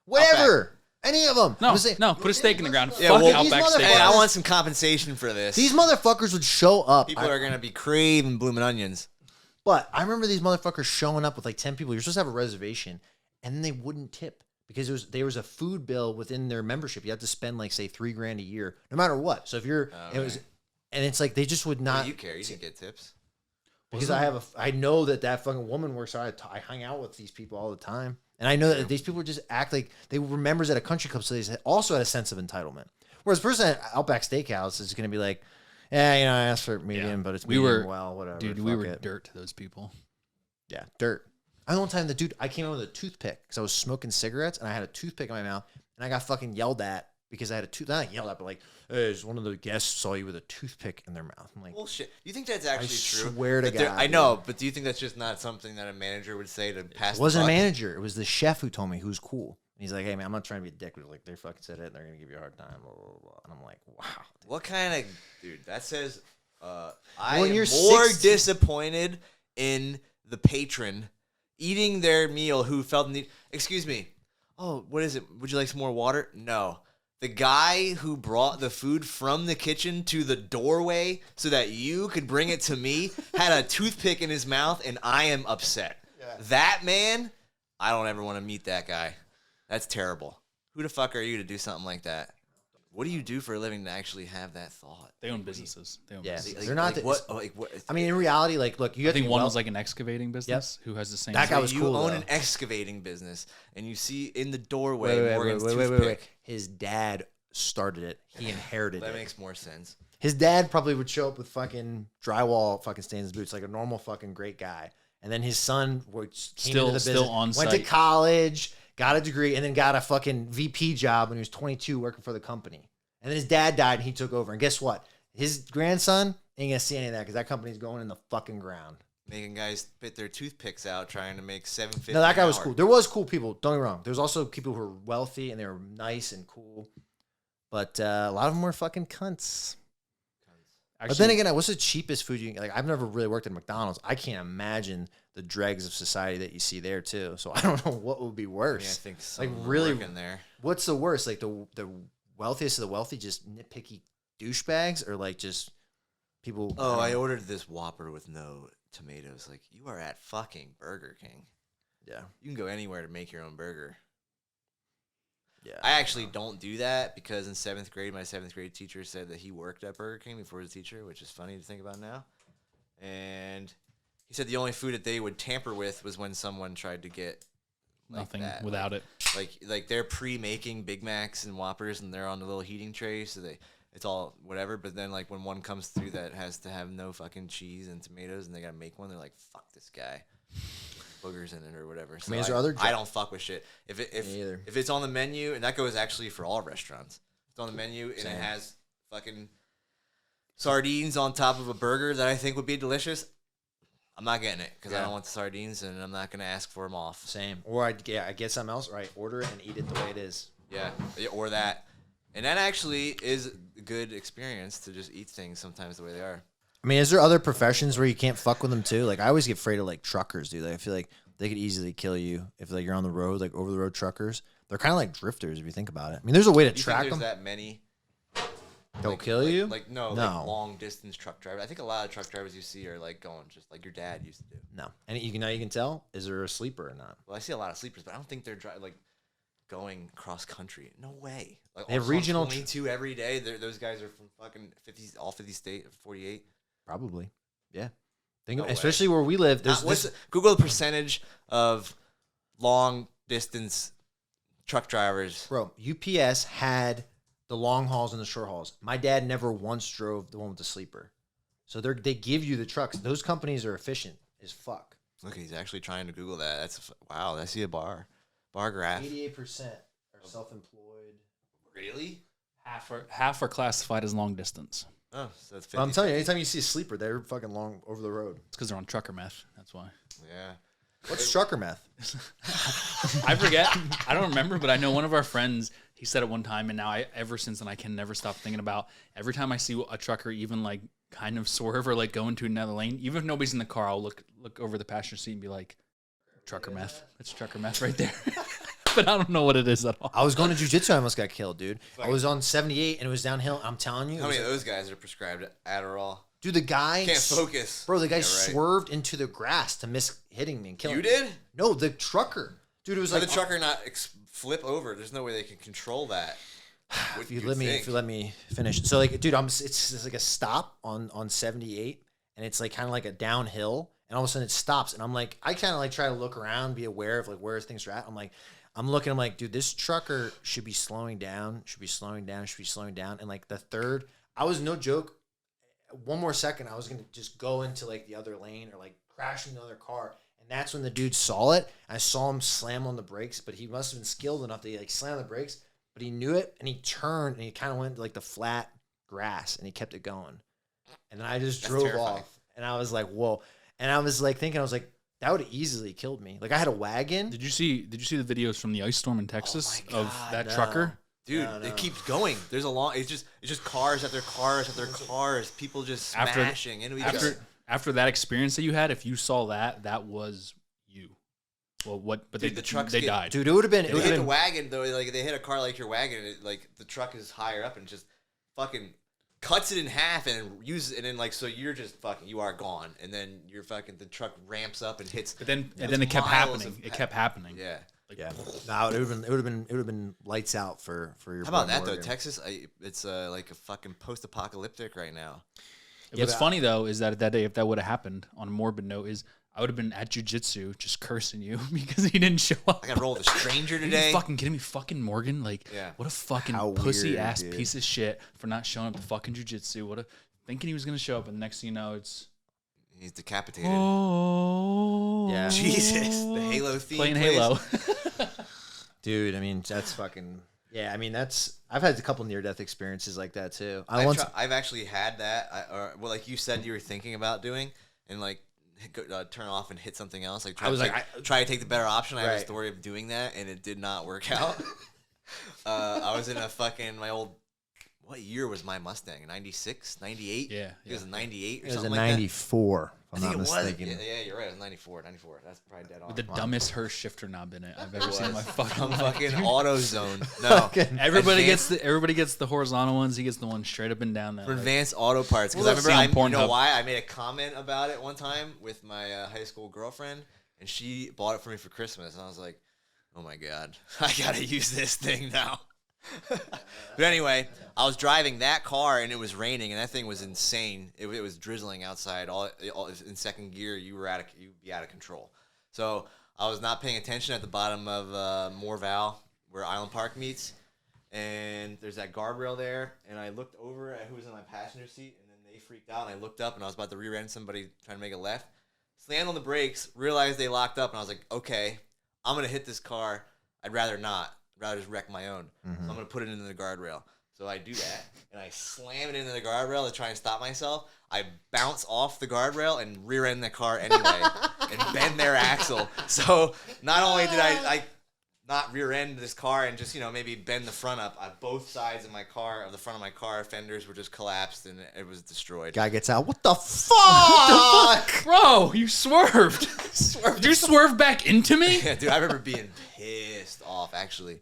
[SPEAKER 2] Whatever.
[SPEAKER 1] Outback.
[SPEAKER 2] Any of them.
[SPEAKER 3] No, put a steak in the ground.
[SPEAKER 1] Yeah,
[SPEAKER 3] Fuck
[SPEAKER 1] well,
[SPEAKER 3] Outback Steakhouse.
[SPEAKER 1] Hey, I want some compensation for this.
[SPEAKER 2] These motherfuckers would show up.
[SPEAKER 1] People are gonna be craving blooming onions.
[SPEAKER 2] But I remember these motherfuckers showing up with like 10 people. You're supposed to have a reservation, and then they wouldn't tip. Because there was a food bill within their membership. You had to spend like say $3,000 a year, no matter what. So if you're, and it's like they just would not.
[SPEAKER 1] What do you care? You didn't get tips.
[SPEAKER 2] Because I know that fucking woman works. I hang out with these people all the time, and I know that these people just act like they were members at a country club, so they also had a sense of entitlement. Whereas the person at Outback Steakhouse is going to be like, yeah, I asked for medium, but it's medium well, whatever.
[SPEAKER 3] Dude, we were dirt to those people.
[SPEAKER 2] Yeah, dirt. I one time I came in with a toothpick because I was smoking cigarettes and I had a toothpick in my mouth and I got fucking yelled at because I had not yelled at, but like, hey, one of the guests saw you with a toothpick in their mouth. I'm like,
[SPEAKER 1] bullshit. You think that's actually true?
[SPEAKER 2] I swear to God.
[SPEAKER 1] I know, but do you think that's just not something that a manager would say to pass?
[SPEAKER 2] It wasn't a manager. It was the chef who told me who's cool. And he's like, hey man, I'm not trying to be a dick, but like they fucking said it and they're gonna give you a hard time. Blah, blah, blah. And I'm like, wow. Dude.
[SPEAKER 1] What kind of dude? That says I am more disappointed in the patron eating their meal who felt the need. Excuse me. Oh, what is it? Would you like some more water? No. The guy who brought the food from the kitchen to the doorway so that you could bring it to me had a toothpick in his mouth, and I am upset. Yeah. That man, I don't ever want to meet that guy. That's terrible. Who the fuck are you to do something like that? What do you do for a living to actually have that thought?
[SPEAKER 3] They own businesses. They own businesses.
[SPEAKER 2] Like, they're not.
[SPEAKER 1] Like, what?
[SPEAKER 2] I mean, in reality, like, look, you.
[SPEAKER 3] I think one was like an excavating business. Who has the same.
[SPEAKER 2] That guy was cool.
[SPEAKER 1] You own
[SPEAKER 2] though.
[SPEAKER 1] an excavating business, and you see in the doorway Morgan's toothpick.
[SPEAKER 2] Wait. His dad started it. He inherited it.
[SPEAKER 1] That makes more sense.
[SPEAKER 2] His dad probably would show up with fucking drywall fucking stains in his boots, like a normal fucking great guy. And then his son came into the business,
[SPEAKER 3] on
[SPEAKER 2] went
[SPEAKER 3] site.
[SPEAKER 2] to college, got a degree, and then got a fucking VP job when he was 22 working for the company. And then his dad died and he took over. And guess what? His grandson ain't going to see any of that because that company's going in the fucking ground.
[SPEAKER 1] Making guys spit their toothpicks out trying to make $7.50.
[SPEAKER 2] No, that guy was cool. There was cool people. Don't get me wrong. There's also people who were wealthy and they were nice and cool. But a lot of them were fucking cunts. Actually, but then again, what's the cheapest food you can, like? I've never really worked at McDonald's. I can't imagine the dregs of society that you see there too. So I don't know what would be worse.
[SPEAKER 1] Yeah, I think
[SPEAKER 2] like really,
[SPEAKER 1] in there.
[SPEAKER 2] What's the worst? Like the wealthiest of the wealthy, just nitpicky douchebags, or like just people?
[SPEAKER 1] Oh, I ordered this Whopper with no tomatoes. Like, you are at fucking Burger King.
[SPEAKER 2] Yeah,
[SPEAKER 1] you can go anywhere to make your own burger.
[SPEAKER 2] Yeah,
[SPEAKER 1] I actually don't do that because in 7th grade, my 7th grade teacher said that he worked at Burger King before he was a teacher, which is funny to think about now. And he said the only food that they would tamper with was when someone tried to get
[SPEAKER 3] nothing
[SPEAKER 1] that.
[SPEAKER 3] without it.
[SPEAKER 1] Like they're pre-making Big Macs and Whoppers, and they're on the little heating tray, so it's all whatever. But then like when one comes through that has to have no fucking cheese and tomatoes, and they gotta make one, they're like, "Fuck this guy." Boogers in it or whatever. So I don't fuck with shit. If it's on the menu, and that goes actually for all restaurants. If it's on the menu and it has fucking sardines on top of a burger that I think would be delicious, I'm not getting it because I don't want the sardines, and I'm not gonna ask for them off.
[SPEAKER 2] Same. Or I get something else, right? Order it and eat it the way it is.
[SPEAKER 1] Yeah, or that. And that actually is a good experience to just eat things sometimes the way they are.
[SPEAKER 2] I mean, is there other professions where you can't fuck with them too? Like, I always get afraid of like truckers, dude. Like, I feel like they could easily kill you if like you're on the road, like over the road truckers. They're kind of like drifters if you think about it. I mean, there's a way to track them.
[SPEAKER 1] That many?
[SPEAKER 2] They'll kill you?
[SPEAKER 1] Like like long distance truck drivers. I think a lot of truck drivers you see are like going just like your dad used to do.
[SPEAKER 2] No, and you can tell, is there a sleeper or not?
[SPEAKER 1] Well, I see a lot of sleepers, but I don't think they're like going cross country. No way. Like
[SPEAKER 2] they have regional
[SPEAKER 1] 22 every day. Those guys are from fucking 50, all 50 state, 48.
[SPEAKER 2] Probably, yeah. Especially where we live.
[SPEAKER 1] Google the percentage of long distance truck drivers.
[SPEAKER 2] Bro, UPS had the long hauls and the short hauls. My dad never once drove the one with the sleeper. So they give you the trucks. Those companies are efficient as fuck.
[SPEAKER 1] Look, he's actually trying to Google that. Wow. I see a bar graph.
[SPEAKER 2] 88% are self-employed.
[SPEAKER 1] Really?
[SPEAKER 3] Half are classified as long distance.
[SPEAKER 1] Oh, so that's 50.
[SPEAKER 2] I'm telling you, anytime you see a sleeper, they're fucking long over the road.
[SPEAKER 3] It's because they're on trucker meth. That's why.
[SPEAKER 1] Yeah.
[SPEAKER 2] What's trucker meth?
[SPEAKER 3] I forget. I don't remember, but I know one of our friends, he said it one time, and now ever since then I can never stop thinking about every time I see a trucker even like kind of swerve or like go into another lane, even if nobody's in the car, I'll look over the passenger seat and be like, trucker meth. That's trucker meth right there. But I don't know what it is at all.
[SPEAKER 2] I was going to jiu-jitsu. I almost got killed, dude. I was on 78 and it was downhill. I'm telling you.
[SPEAKER 1] How many of those guys are prescribed Adderall?
[SPEAKER 2] Dude, the guy
[SPEAKER 1] can't focus.
[SPEAKER 2] Bro, the guy swerved into the grass to miss hitting me and killing me.
[SPEAKER 1] You did?
[SPEAKER 2] No, the trucker. Dude, it was like
[SPEAKER 1] the trucker not flip over. There's no way they can control that.
[SPEAKER 2] If you let me finish. So like, dude, it's like a stop on 78 and it's like kind of like a downhill and all of a sudden it stops and I'm like, I kind of like try to look around, be aware of like where things are at. I'm like, dude, this trucker should be slowing down. And like the third, I was no joke. One more second, I was going to just go into like the other lane or like crash into another car. And that's when the dude saw it. I saw him slam on the brakes, but he must have been skilled enough to like slam the brakes, but he knew it and he turned and he kind of went to like the flat grass and he kept it going. And then I just drove off and I was like, whoa. And I was like thinking, that would have easily killed me. Like I had a wagon.
[SPEAKER 3] Did you see the videos from the ice storm in Texas of that trucker?
[SPEAKER 1] Dude, it keeps going. There's it's just cars after cars after cars. People just smashing into each other.
[SPEAKER 3] After that experience that you had, if you saw that was you. Well, what? But
[SPEAKER 1] Dude, the trucks
[SPEAKER 3] they
[SPEAKER 1] get-
[SPEAKER 3] died.
[SPEAKER 2] Dude, it would have been.
[SPEAKER 1] If
[SPEAKER 2] It
[SPEAKER 1] they
[SPEAKER 2] would
[SPEAKER 1] hit
[SPEAKER 2] have
[SPEAKER 1] the
[SPEAKER 2] been.
[SPEAKER 1] wagon though, like they hit a car like your wagon, and it, like the truck is higher up and just fucking cuts it in half and uses and then like so you're just fucking you are gone, and then you're fucking the truck ramps up and hits.
[SPEAKER 3] But then
[SPEAKER 1] it's
[SPEAKER 3] it kept
[SPEAKER 1] miles
[SPEAKER 3] happening.
[SPEAKER 1] of-
[SPEAKER 3] It kept happening.
[SPEAKER 1] Yeah.
[SPEAKER 3] Like,
[SPEAKER 2] Yeah, no, it would have been lights out for your.
[SPEAKER 1] How about
[SPEAKER 2] boy
[SPEAKER 1] that though?
[SPEAKER 2] Morgan.
[SPEAKER 1] Texas, it's like a fucking post-apocalyptic right now.
[SPEAKER 3] What's funny though is that day, if that would have happened, on a morbid note, is I would have been at jujitsu just cursing you because he didn't show up.
[SPEAKER 1] I got to roll with a stranger
[SPEAKER 3] Are you
[SPEAKER 1] today.
[SPEAKER 3] fucking kidding me? Fucking Morgan? Like,
[SPEAKER 1] Yeah.
[SPEAKER 3] what a fucking
[SPEAKER 2] How
[SPEAKER 3] pussy
[SPEAKER 2] weird,
[SPEAKER 3] ass
[SPEAKER 2] dude.
[SPEAKER 3] piece of shit for not showing up to fucking jujitsu. What a thinking he was gonna show up, and the next thing you know, it's
[SPEAKER 1] He's decapitated.
[SPEAKER 3] oh
[SPEAKER 2] Yeah.
[SPEAKER 1] Jesus, the Halo theme.
[SPEAKER 3] playing
[SPEAKER 1] plays.
[SPEAKER 3] Halo.
[SPEAKER 2] Dude, I mean, that's fucking. Yeah, I mean, that's. I've had a couple near-death experiences like that too.
[SPEAKER 1] I've actually had that, well, like you said, you were thinking about doing, and like turn off and hit something else. Like try to take the better option. I have a
[SPEAKER 2] Right.
[SPEAKER 1] story of doing that, and it did not work out. I was in a fucking my old. What year was my Mustang? 96, 98?
[SPEAKER 3] Yeah,
[SPEAKER 1] It was a 98 or
[SPEAKER 2] It was a
[SPEAKER 1] something like
[SPEAKER 2] 94.
[SPEAKER 1] that.
[SPEAKER 2] If I'm not mistaken.
[SPEAKER 1] Yeah, you're right. It was 94. That's probably dead on.
[SPEAKER 3] With the dumbest Hurst shifter knob in it I've ever seen in my fucking
[SPEAKER 1] From
[SPEAKER 3] life.
[SPEAKER 1] fucking AutoZone. No.
[SPEAKER 3] Everybody
[SPEAKER 1] Advanced-
[SPEAKER 3] gets the horizontal ones. He gets the one straight up and down. That
[SPEAKER 1] For
[SPEAKER 3] like,
[SPEAKER 1] advanced auto parts, because
[SPEAKER 3] Well,
[SPEAKER 1] I remember,
[SPEAKER 3] see on
[SPEAKER 1] you know
[SPEAKER 3] Pornhub.
[SPEAKER 1] why? I made a comment about it one time with my high school girlfriend, and she bought it for me for Christmas, and I was like, "Oh my god, I gotta use this thing now." But anyway, I was driving that car, and it was raining, and that thing was insane. It was drizzling outside. All in second gear, you'd be out of control. So I was not paying attention at the bottom of Moorval, where Island Park meets. And there's that guardrail there, and I looked over at who was in my passenger seat, and then they freaked out, and I looked up, and I was about to rear-end somebody trying to make a left. Slammed on the brakes, realized they locked up, and I was like, okay, I'm going to hit this car. I'd rather not. I'd rather just wreck my own. So I'm going to put it into the guardrail. So I do that, and I slam it into the guardrail to try and stop myself. I bounce off the guardrail and rear-end the car anyway, and bend their axle. So not only did I not rear end this car and just, maybe bend the front up. Both sides of the front of my car, fenders were just collapsed and it was destroyed.
[SPEAKER 2] Guy gets out. What the fuck?
[SPEAKER 3] bro, you swerved. Did you swerve back into me?
[SPEAKER 1] Yeah, dude, I remember being pissed off, actually.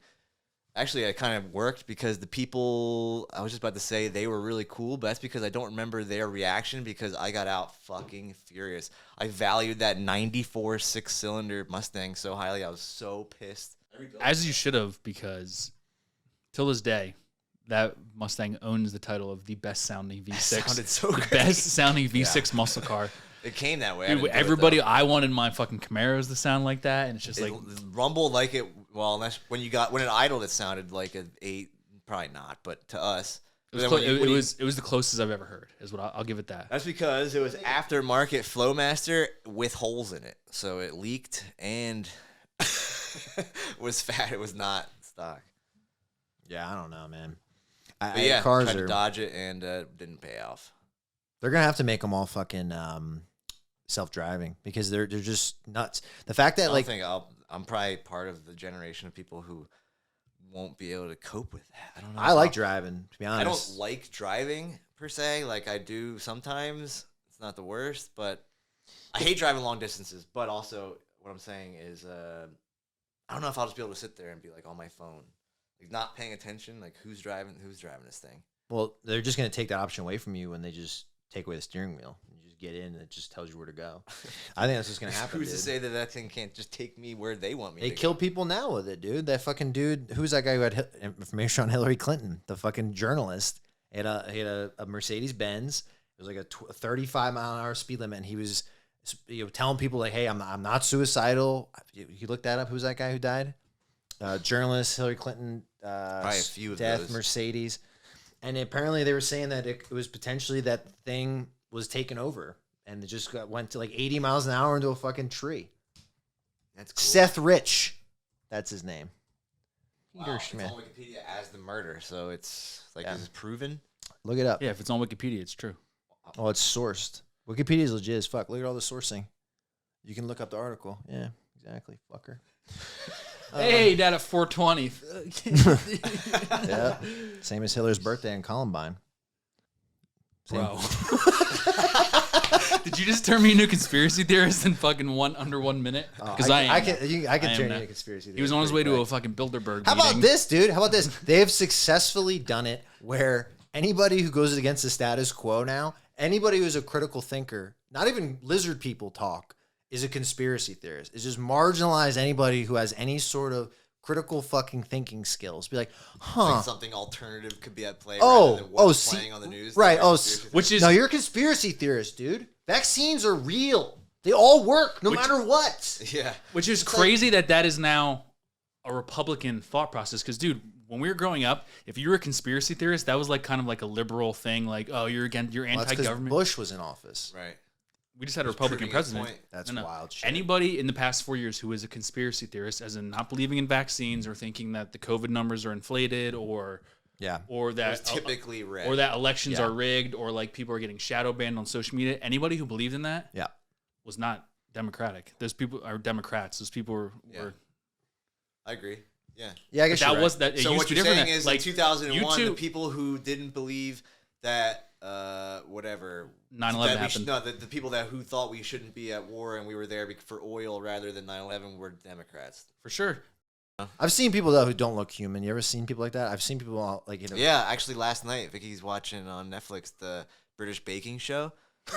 [SPEAKER 1] Actually, it kind of worked because the people, I was just about to say they were really cool, but that's because I don't remember their reaction because I got out fucking furious. I valued that 94 six-cylinder Mustang so highly. I was so pissed.
[SPEAKER 3] As you should have, because till this day, that Mustang owns the title of the best sounding V6.
[SPEAKER 1] Sounded so
[SPEAKER 3] the
[SPEAKER 1] great.
[SPEAKER 3] best sounding V6 muscle car.
[SPEAKER 1] It came that way. I
[SPEAKER 3] Dude,
[SPEAKER 1] didn't do it,
[SPEAKER 3] everybody,
[SPEAKER 1] though.
[SPEAKER 3] I wanted my fucking Camaros to sound like that, and it's just
[SPEAKER 1] It
[SPEAKER 3] like
[SPEAKER 1] rumbled like it. Well, unless when it idled, it sounded like an 8. Probably not, but to us,
[SPEAKER 3] it was the closest I've ever heard. Is what I'll give it that.
[SPEAKER 1] That's because it was aftermarket Flowmaster with holes in it, so it leaked and was fat. It was not stock.
[SPEAKER 2] Yeah, I don't know, man.
[SPEAKER 1] But yeah,
[SPEAKER 2] cars
[SPEAKER 1] tried
[SPEAKER 2] are.
[SPEAKER 1] to dodge it and didn't pay off.
[SPEAKER 2] They're gonna have to make them all fucking self-driving because they're just nuts. The fact that
[SPEAKER 1] I think I'm probably part of the generation of people who won't be able to cope with that. I don't know.
[SPEAKER 2] I like driving, to be honest.
[SPEAKER 1] I don't like driving per se. Like I do sometimes. It's not the worst, but I hate driving long distances. But also, what I'm saying is, I don't know if I'll just be able to sit there and be like on my phone, like not paying attention. Like who's driving this thing?
[SPEAKER 2] Well, they're just gonna take that option away from you when they just take away the steering wheel. You just get in and it just tells you where to go. I think that's what's gonna happen.
[SPEAKER 1] Who's to
[SPEAKER 2] Dude.
[SPEAKER 1] say that thing can't just take me where they want me?
[SPEAKER 2] They
[SPEAKER 1] to
[SPEAKER 2] kill
[SPEAKER 1] go?
[SPEAKER 2] people now with it, dude. That fucking dude. Who's that guy who had information on Hillary Clinton? The fucking journalist. He had a Mercedes Benz. It was like a 35-mile-an-hour speed limit, and he was telling people like, "Hey, I'm not suicidal." You looked that up. Who's that guy who died? Journalist Hillary Clinton.
[SPEAKER 1] Probably a few of
[SPEAKER 2] death
[SPEAKER 1] those.
[SPEAKER 2] Mercedes, and apparently they were saying that it was potentially that thing was taken over, and it just went to like 80 miles an hour into a fucking tree.
[SPEAKER 1] That's cool.
[SPEAKER 2] Seth Rich, that's his name.
[SPEAKER 1] Wow,
[SPEAKER 2] Peter
[SPEAKER 1] it's
[SPEAKER 2] Schmidt.
[SPEAKER 1] on Wikipedia as the murder, so it's like
[SPEAKER 2] Yeah.
[SPEAKER 1] is it proven?
[SPEAKER 2] Look it up.
[SPEAKER 3] Yeah, if it's on Wikipedia, it's true.
[SPEAKER 2] Oh, it's sourced. Wikipedia is legit as fuck. Look at all the sourcing. You can look up the article. Yeah, exactly, fucker.
[SPEAKER 3] Hey, Dad at 420.
[SPEAKER 2] Yeah, same as Hillary's birthday in Columbine. Same.
[SPEAKER 3] Bro. Did you just turn me into a conspiracy theorist in fucking under 1 minute? Because
[SPEAKER 2] I can turn you
[SPEAKER 3] now.
[SPEAKER 2] into a conspiracy theorist.
[SPEAKER 3] He was on his way to a fucking Bilderberg
[SPEAKER 2] How
[SPEAKER 3] meeting.
[SPEAKER 2] about this, dude? How about this? They have successfully done it where anybody who goes against the status quo now, anybody who's a critical thinker, not even lizard people talk, is a conspiracy theorist. It's just marginalize anybody who has any sort of critical fucking thinking skills. Be like,
[SPEAKER 1] Like something alternative could be at play rather than what's playing on the news.
[SPEAKER 2] Right.
[SPEAKER 3] Which is
[SPEAKER 2] no, you're a conspiracy theorist, dude. Vaccines are real. They all work, no matter what.
[SPEAKER 1] Yeah.
[SPEAKER 3] Which is crazy that is now a Republican thought process. Because, dude, when we were growing up, if you were a conspiracy theorist, that was like kind of like a liberal thing. Like, oh, you're anti-government.
[SPEAKER 2] Bush was in office.
[SPEAKER 1] Right.
[SPEAKER 3] We just had a Republican president.
[SPEAKER 2] That's wild shit.
[SPEAKER 3] Anybody in the past 4 years who is a conspiracy theorist, as in not believing in vaccines or thinking that the COVID numbers are inflated or that
[SPEAKER 1] typically red.
[SPEAKER 3] or that elections are rigged or like people are getting shadow banned on social media, anybody who believed in that was not Democratic. Those people are Democrats. Those people were
[SPEAKER 1] I agree. Yeah.
[SPEAKER 2] Yeah, I guess
[SPEAKER 3] that
[SPEAKER 2] you're
[SPEAKER 3] was
[SPEAKER 2] right.
[SPEAKER 3] that.
[SPEAKER 1] So what you're saying is
[SPEAKER 3] like
[SPEAKER 1] in 2001, the people who didn't believe that whatever
[SPEAKER 3] 9/11 happened.
[SPEAKER 1] The people who thought we shouldn't be at war and we were there for oil rather than 9/11 were Democrats.
[SPEAKER 3] For sure.
[SPEAKER 2] I've seen people though who don't look human. You ever seen people like that? I've seen people like
[SPEAKER 1] Yeah, actually last night Vicky's watching on Netflix the British baking show.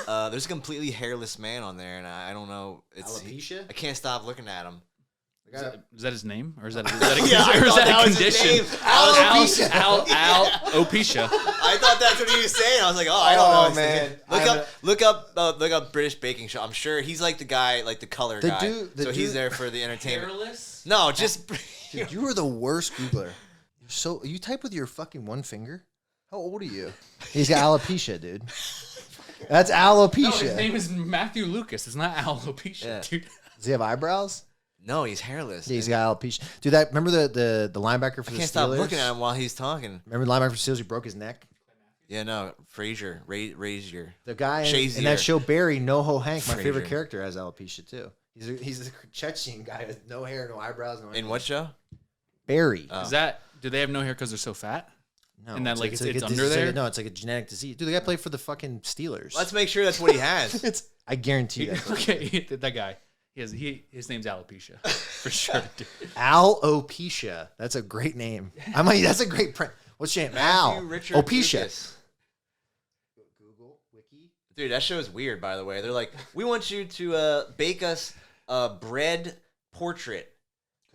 [SPEAKER 1] There's a completely hairless man on there, and I don't know.
[SPEAKER 2] Alopecia?
[SPEAKER 1] I can't stop looking at him.
[SPEAKER 3] Is that his name, or is that a
[SPEAKER 1] condition?
[SPEAKER 3] Alopecia. Alopecia.
[SPEAKER 1] I thought that's what he was saying. I was like, I don't know,
[SPEAKER 2] man.
[SPEAKER 1] Look up British baking show. I'm sure he's like the guy, like the color guy. He's there for the entertainment.
[SPEAKER 3] Hairless?
[SPEAKER 1] No, just
[SPEAKER 2] dude, you are the worst Googler. You type with your fucking one finger. How old are you? He's got alopecia, dude. That's alopecia.
[SPEAKER 3] No, his name is Matthew Lucas. It's not alopecia, dude.
[SPEAKER 2] Does he have eyebrows?
[SPEAKER 1] No, he's hairless.
[SPEAKER 2] Yeah, he's got alopecia. Dude, remember the linebacker for the Steelers?
[SPEAKER 1] I can't stop looking at him while he's talking.
[SPEAKER 2] Remember the linebacker for the Steelers who broke his neck?
[SPEAKER 1] Yeah, no, Frazier, Razier.
[SPEAKER 2] The guy in that show, Barry, NoHo Hank, my favorite character, has alopecia too. He's a Chechen guy with no hair, no eyebrows, no.
[SPEAKER 1] In what show?
[SPEAKER 2] Barry.
[SPEAKER 3] Do they have no hair because they're so fat?
[SPEAKER 2] No,
[SPEAKER 3] and that it's under there.
[SPEAKER 2] No, it's like a genetic disease. Dude, the guy played for the fucking Steelers.
[SPEAKER 1] Let's make sure that's what he has.
[SPEAKER 2] I guarantee you.
[SPEAKER 3] Okay, that guy. His name's Alopecia for sure. Dude.
[SPEAKER 2] Alopecia. That's a great name. That's a great print. What's your name? Opecia. Google Wiki.
[SPEAKER 1] Dude, that show is weird. By the way, they're like, we want you to bake us a bread portrait,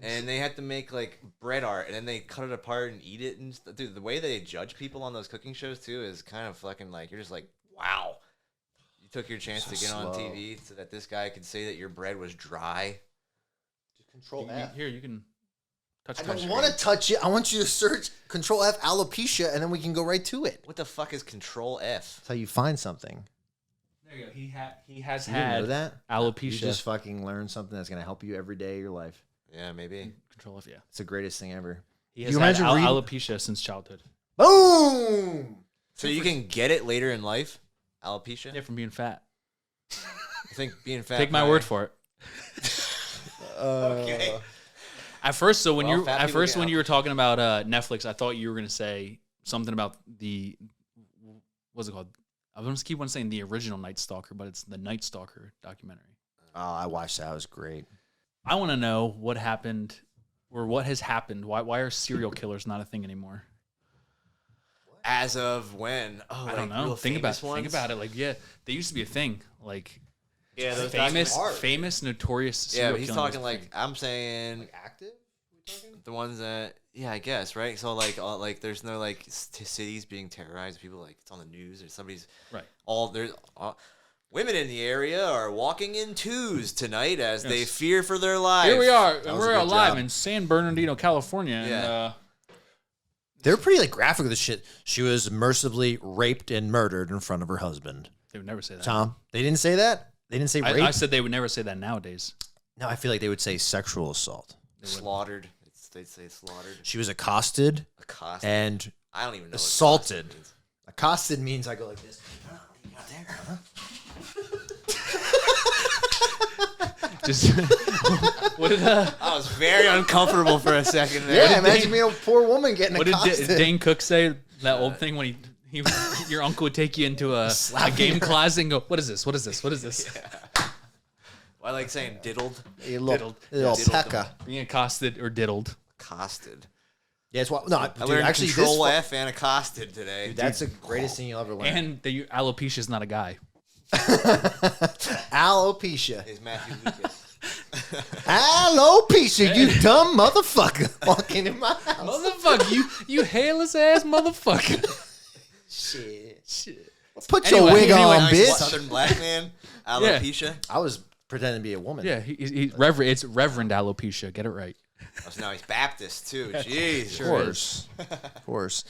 [SPEAKER 1] and they have to make like bread art, and then they cut it apart and eat it. And dude, the way they judge people on those cooking shows too is kind of fucking like you're just like, wow. You took your chance to get on TV so that this guy could say that your bread was dry.
[SPEAKER 2] Just Control F.
[SPEAKER 3] Here, you can touch.
[SPEAKER 2] I don't want to touch it. I want you to search Control F alopecia, and then we can go right to it.
[SPEAKER 1] What the fuck is Control F?
[SPEAKER 2] That's how you find something.
[SPEAKER 3] There you go. He has
[SPEAKER 2] You
[SPEAKER 3] had
[SPEAKER 2] know that
[SPEAKER 3] alopecia.
[SPEAKER 2] You just fucking learn something that's gonna help you every day of your life.
[SPEAKER 1] Yeah, maybe.
[SPEAKER 3] Control F. Yeah.
[SPEAKER 2] It's the greatest thing ever.
[SPEAKER 3] He has had alopecia since childhood.
[SPEAKER 2] Boom.
[SPEAKER 1] So you can get it later in life. Alopecia.
[SPEAKER 3] Yeah, from being fat.
[SPEAKER 1] I think being fat.
[SPEAKER 3] Take my word for it.
[SPEAKER 1] Okay.
[SPEAKER 3] At first, when you were talking about Netflix, I thought you were gonna say something about what's it called? I was keep on saying the original Night Stalker, but it's the Night Stalker documentary.
[SPEAKER 2] Oh, I watched that. It was great.
[SPEAKER 3] I want to know what happened or what has happened. Why are serial killers not a thing anymore?
[SPEAKER 1] As of when? Oh,
[SPEAKER 3] I don't know. Think about it. Like, yeah, they used to be a thing. Like,
[SPEAKER 1] yeah, those
[SPEAKER 3] famous, notorious serial
[SPEAKER 1] killers. Yeah, he's talking like I'm saying
[SPEAKER 2] like active.
[SPEAKER 1] The ones that, yeah, I guess, right? So like there's no like cities being terrorized. People like it's on the news or somebody's
[SPEAKER 3] right.
[SPEAKER 1] Women in the area are walking in twos tonight as they fear for their lives.
[SPEAKER 3] Here we are, and we're alive in San Bernardino, California.
[SPEAKER 1] Yeah.
[SPEAKER 3] And,
[SPEAKER 2] they're pretty like graphic with this shit. She was mercifully raped and murdered in front of her husband.
[SPEAKER 3] They would never say that.
[SPEAKER 2] Tom, they didn't say that? They didn't say rape?
[SPEAKER 3] I said they would never say that nowadays.
[SPEAKER 2] No, I feel like they would say sexual assault.
[SPEAKER 1] Slaughtered. They'd say slaughtered.
[SPEAKER 2] She was accosted. And
[SPEAKER 1] I don't even know
[SPEAKER 2] assaulted. Accosted means I go like this. Oh, you got there, huh?
[SPEAKER 3] Just
[SPEAKER 1] I was very uncomfortable for a second there.
[SPEAKER 2] Yeah, imagine being a poor woman getting accosted.
[SPEAKER 3] What did Dane Cook say? That old thing when Your uncle would take you into a game class and go, "What is this? What is this? What is this?"
[SPEAKER 1] Yeah. Well, I like saying diddled.
[SPEAKER 2] A little
[SPEAKER 1] Diddled.
[SPEAKER 2] pecker.
[SPEAKER 3] Being accosted or diddled.
[SPEAKER 1] Accosted.
[SPEAKER 2] Yeah, it's what. No,
[SPEAKER 1] I
[SPEAKER 2] dude,
[SPEAKER 1] learned
[SPEAKER 2] actually,
[SPEAKER 1] Control F and accosted today.
[SPEAKER 2] dude, that's the greatest thing you'll ever learn.
[SPEAKER 3] And alopecia is not a guy.
[SPEAKER 2] Alopecia.
[SPEAKER 1] Is Matthew Lucas.
[SPEAKER 2] Alopecia, you dumb motherfucker. Walking in my house.
[SPEAKER 3] Motherfucker, you hairless ass motherfucker.
[SPEAKER 2] Shit. Put your wig
[SPEAKER 3] anyway,
[SPEAKER 2] on, bitch.
[SPEAKER 1] Southern black man. Alopecia.
[SPEAKER 2] I was pretending to be a woman.
[SPEAKER 3] Yeah, he's Reverend. It's Reverend alopecia. Get it right.
[SPEAKER 1] Oh, so now he's Baptist too. Jeez.
[SPEAKER 2] Of course. Of course.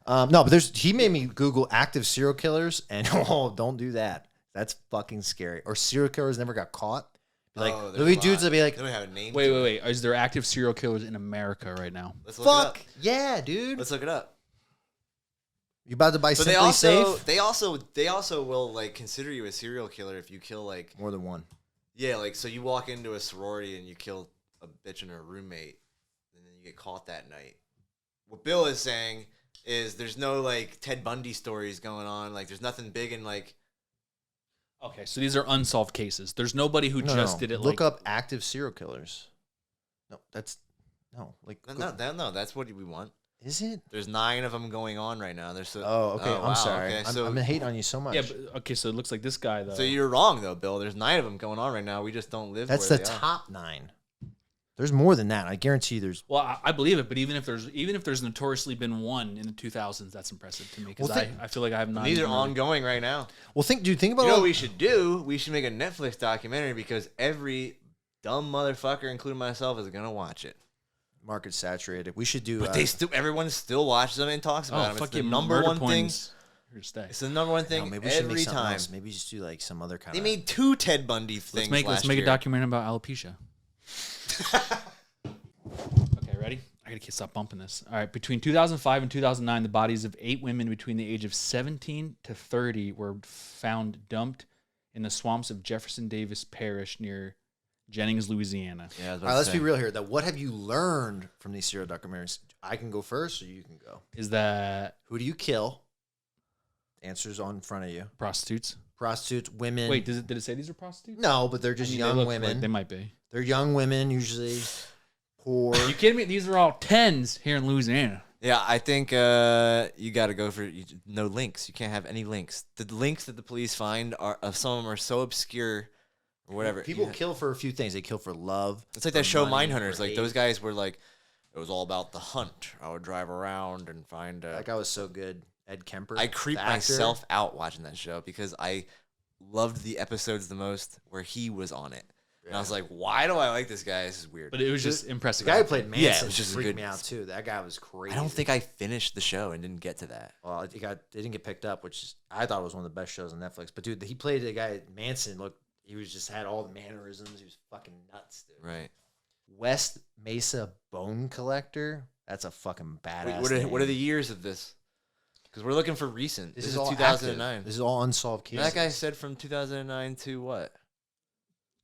[SPEAKER 2] No, but he made me Google active serial killers, and don't do that. That's fucking scary. Or serial killers never got caught. Like, there'll be dudes that'll be like,
[SPEAKER 1] they don't have a name.
[SPEAKER 3] Wait. Is there active serial killers in America right now?
[SPEAKER 1] Let's look it up.
[SPEAKER 2] fuck yeah, dude.
[SPEAKER 1] Let's look it up.
[SPEAKER 2] You about to buy
[SPEAKER 1] But
[SPEAKER 2] Simply Safe?
[SPEAKER 1] they also will like consider you a serial killer if you kill like
[SPEAKER 2] More than one.
[SPEAKER 1] yeah, like so you walk into a sorority and you kill a bitch and her roommate, and then you get caught that night. What Bill is saying is there's no like Ted Bundy stories going on. Like there's nothing big and like.
[SPEAKER 3] Okay, so these are unsolved cases. There's nobody who just did it.
[SPEAKER 2] Look
[SPEAKER 3] like,
[SPEAKER 2] up active serial killers. No, that's
[SPEAKER 1] No, that's what we want.
[SPEAKER 2] Is it?
[SPEAKER 1] There's 9 of them going on right now. There's
[SPEAKER 2] Okay.
[SPEAKER 1] wow,
[SPEAKER 2] I'm sorry.
[SPEAKER 1] okay, so
[SPEAKER 2] I'm hating on you so much.
[SPEAKER 3] Yeah, but, okay, so it looks like this guy though.
[SPEAKER 1] so you're wrong though, Bill. There's 9 of them going on right now. We just don't live.
[SPEAKER 2] That's
[SPEAKER 1] where
[SPEAKER 2] the
[SPEAKER 1] they are.
[SPEAKER 2] top 9. There's more than that. I guarantee you there's.
[SPEAKER 3] Well, I believe it, but even if there's notoriously been one in the 2000s, that's impressive to me because
[SPEAKER 2] Well,
[SPEAKER 3] I feel like I have not.
[SPEAKER 1] These are ongoing right now.
[SPEAKER 2] Well, think about
[SPEAKER 1] You know
[SPEAKER 2] all.
[SPEAKER 1] what we should do? We should make a Netflix documentary because every dumb motherfucker, including myself, is gonna watch it.
[SPEAKER 2] Market saturated. We should do.
[SPEAKER 1] But everyone still watches them and talks about them. It's the
[SPEAKER 3] fucking
[SPEAKER 1] number
[SPEAKER 3] murder
[SPEAKER 1] one thing.
[SPEAKER 3] porn's here to stay.
[SPEAKER 1] It's the number one thing
[SPEAKER 2] maybe we should make
[SPEAKER 1] every
[SPEAKER 2] something
[SPEAKER 1] time.
[SPEAKER 2] else. Maybe just do like some other kind
[SPEAKER 1] They
[SPEAKER 2] of.
[SPEAKER 1] made 2 Ted Bundy things.
[SPEAKER 3] Let's make a documentary about alopecia. Okay, ready? I gotta stop bumping this. All right, between 2005 and 2009, the bodies of 8 women between the age of 17 to 30 were found dumped in the swamps of Jefferson Davis Parish near Jennings, Louisiana.
[SPEAKER 1] Yeah,
[SPEAKER 2] All right, let's be real here. That what have you learned from these serial documentaries? I can go first, or you can go.
[SPEAKER 3] Is that
[SPEAKER 2] Who do you kill? Answers on front of you.
[SPEAKER 3] prostitutes?
[SPEAKER 2] Prostitutes, women.
[SPEAKER 3] Wait, did it say these are prostitutes?
[SPEAKER 2] No, but they're just
[SPEAKER 3] I mean,
[SPEAKER 2] young
[SPEAKER 3] they look
[SPEAKER 2] women.
[SPEAKER 3] like they might be.
[SPEAKER 2] They're young women, usually poor.
[SPEAKER 3] You kidding me? These are all 10s here in Louisiana.
[SPEAKER 1] Yeah, I think you got to go for no links. You can't have any links. The links that the police find some of them are so obscure or whatever.
[SPEAKER 2] People kill for a few things. They kill for love.
[SPEAKER 1] It's like that
[SPEAKER 2] for
[SPEAKER 1] show
[SPEAKER 2] money,
[SPEAKER 1] Mindhunters.
[SPEAKER 2] for
[SPEAKER 1] Like
[SPEAKER 2] hate.
[SPEAKER 1] those guys were like, it was all about the hunt. I would drive around and find.
[SPEAKER 2] That guy was so good. Ed Kemper.
[SPEAKER 1] I creeped
[SPEAKER 2] the actor.
[SPEAKER 1] myself out watching that show because I loved the episodes the most where he was on it. And I was like, why do I like this guy? This is weird.
[SPEAKER 3] But it was just
[SPEAKER 2] The
[SPEAKER 3] impressive.
[SPEAKER 2] guy who played Manson
[SPEAKER 1] Yeah, it was just
[SPEAKER 2] freaked
[SPEAKER 1] good.
[SPEAKER 2] me out too. That guy was crazy.
[SPEAKER 1] I don't think I finished the show and didn't get to that.
[SPEAKER 2] Well, it didn't get picked up, which I thought was one of the best shows on Netflix. But dude, he played the guy Manson. Look, he was just had all the mannerisms. He was fucking nuts, dude.
[SPEAKER 1] Right.
[SPEAKER 2] West Mesa Bone Collector. That's a fucking badass.
[SPEAKER 1] What are the years of this? Because we're looking for recent. This is
[SPEAKER 2] all
[SPEAKER 1] 2009.
[SPEAKER 2] active. This is all unsolved cases.
[SPEAKER 1] That guy said from 2009 to what?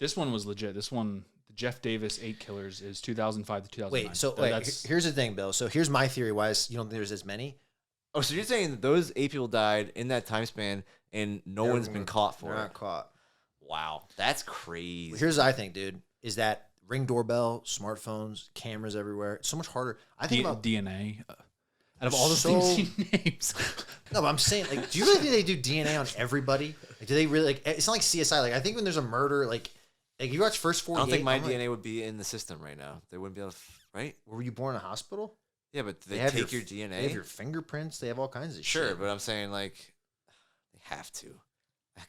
[SPEAKER 3] This one was legit. This one, the Jeff Davis 8 Killers, is 2005 to 2009.
[SPEAKER 2] Wait, so here's the thing, Bill. So here's my theory why you don't think there's as many.
[SPEAKER 1] Oh, so you're saying that those 8 people died in that time span and no one's been caught for
[SPEAKER 2] They're
[SPEAKER 1] it?
[SPEAKER 2] not caught.
[SPEAKER 1] Wow, that's crazy.
[SPEAKER 2] Here's what I think, dude, is that Ring doorbell, smartphones, cameras everywhere. It's so much harder. I think about
[SPEAKER 3] DNA. Out of all the
[SPEAKER 2] So-
[SPEAKER 3] things he names.
[SPEAKER 2] no, but I'm saying, like, do you really think they do DNA on everybody? Like, do they really? Like, it's not like CSI. Like, I think when there's a murder, like you watch First 48.
[SPEAKER 1] I don't think my
[SPEAKER 2] I'm like,
[SPEAKER 1] DNA would be in the system right now. They wouldn't be able to, right?
[SPEAKER 2] were you born in a hospital?
[SPEAKER 1] Yeah, but they
[SPEAKER 2] have
[SPEAKER 1] take your DNA.
[SPEAKER 2] They have your fingerprints. They have all kinds of
[SPEAKER 1] Sure,
[SPEAKER 2] shit.
[SPEAKER 1] but I'm saying like they have to.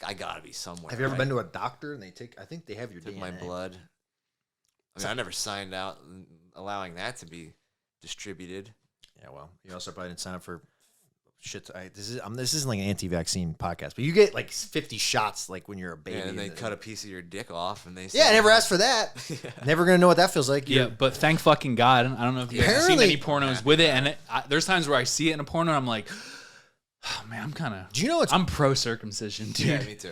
[SPEAKER 1] I gotta be somewhere.
[SPEAKER 2] Have you ever
[SPEAKER 1] right?
[SPEAKER 2] been to a doctor and they take? I think they have your
[SPEAKER 1] Took
[SPEAKER 2] DNA.
[SPEAKER 1] my blood. I mean, I never signed out allowing that to be distributed.
[SPEAKER 2] Yeah, well, you also probably didn't sign up for shit. This isn't like an anti-vaccine podcast, but you get like 50 shots like when you're a baby.
[SPEAKER 1] Yeah, and they cut a piece of your dick off, and they say,
[SPEAKER 2] Yeah, I never asked for that. Never gonna know what that feels like.
[SPEAKER 3] Yeah, but thank fucking God. I don't know if you've ever seen
[SPEAKER 2] Apparently-
[SPEAKER 3] any pornos with it. And there's times where I see it in a porno and I'm like, oh, man,
[SPEAKER 2] Do you know what's?
[SPEAKER 3] I'm pro circumcision, dude.
[SPEAKER 1] Yeah, me too.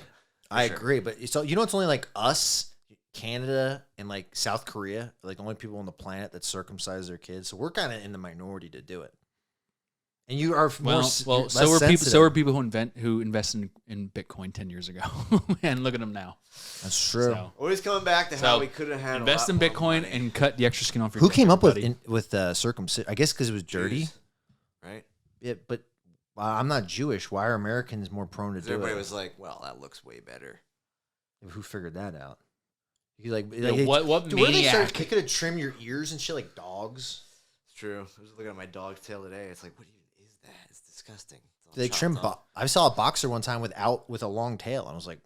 [SPEAKER 2] I
[SPEAKER 1] sure.
[SPEAKER 2] agree, but so you know it's only like us, Canada, and like South Korea, like the only people on the planet that circumcise their kids. So we're kind of in the minority to do it. And you are
[SPEAKER 3] Well,
[SPEAKER 2] more
[SPEAKER 3] so were people.
[SPEAKER 2] sensitive.
[SPEAKER 3] So were people who invested in Bitcoin 10 years ago, and look at them now.
[SPEAKER 2] That's true.
[SPEAKER 3] So,
[SPEAKER 1] Always coming back to how we could have had
[SPEAKER 3] invest
[SPEAKER 1] a
[SPEAKER 3] in
[SPEAKER 1] lot more
[SPEAKER 3] Bitcoin
[SPEAKER 1] money.
[SPEAKER 3] and cut the extra skin off your.
[SPEAKER 2] Who
[SPEAKER 3] dick,
[SPEAKER 2] came up
[SPEAKER 3] everybody.
[SPEAKER 2] with circumcision? I guess because it was dirty.
[SPEAKER 1] Jews, right?
[SPEAKER 2] Yeah, but I'm not Jewish. Why are Americans more prone to do
[SPEAKER 1] Everybody
[SPEAKER 2] it?
[SPEAKER 1] was like, "Well, that looks way better."
[SPEAKER 2] Who figured that out? You like,
[SPEAKER 3] what
[SPEAKER 2] dude, where they
[SPEAKER 3] maniac?
[SPEAKER 2] they could have trimmed your ears and shit like dogs.
[SPEAKER 1] It's true. I was looking at my dog's tail today. It's like, what even is that? It's disgusting. It's all
[SPEAKER 2] They
[SPEAKER 1] chopped
[SPEAKER 2] trim.
[SPEAKER 1] up.
[SPEAKER 2] I saw a boxer one time with a long tail, and I was like,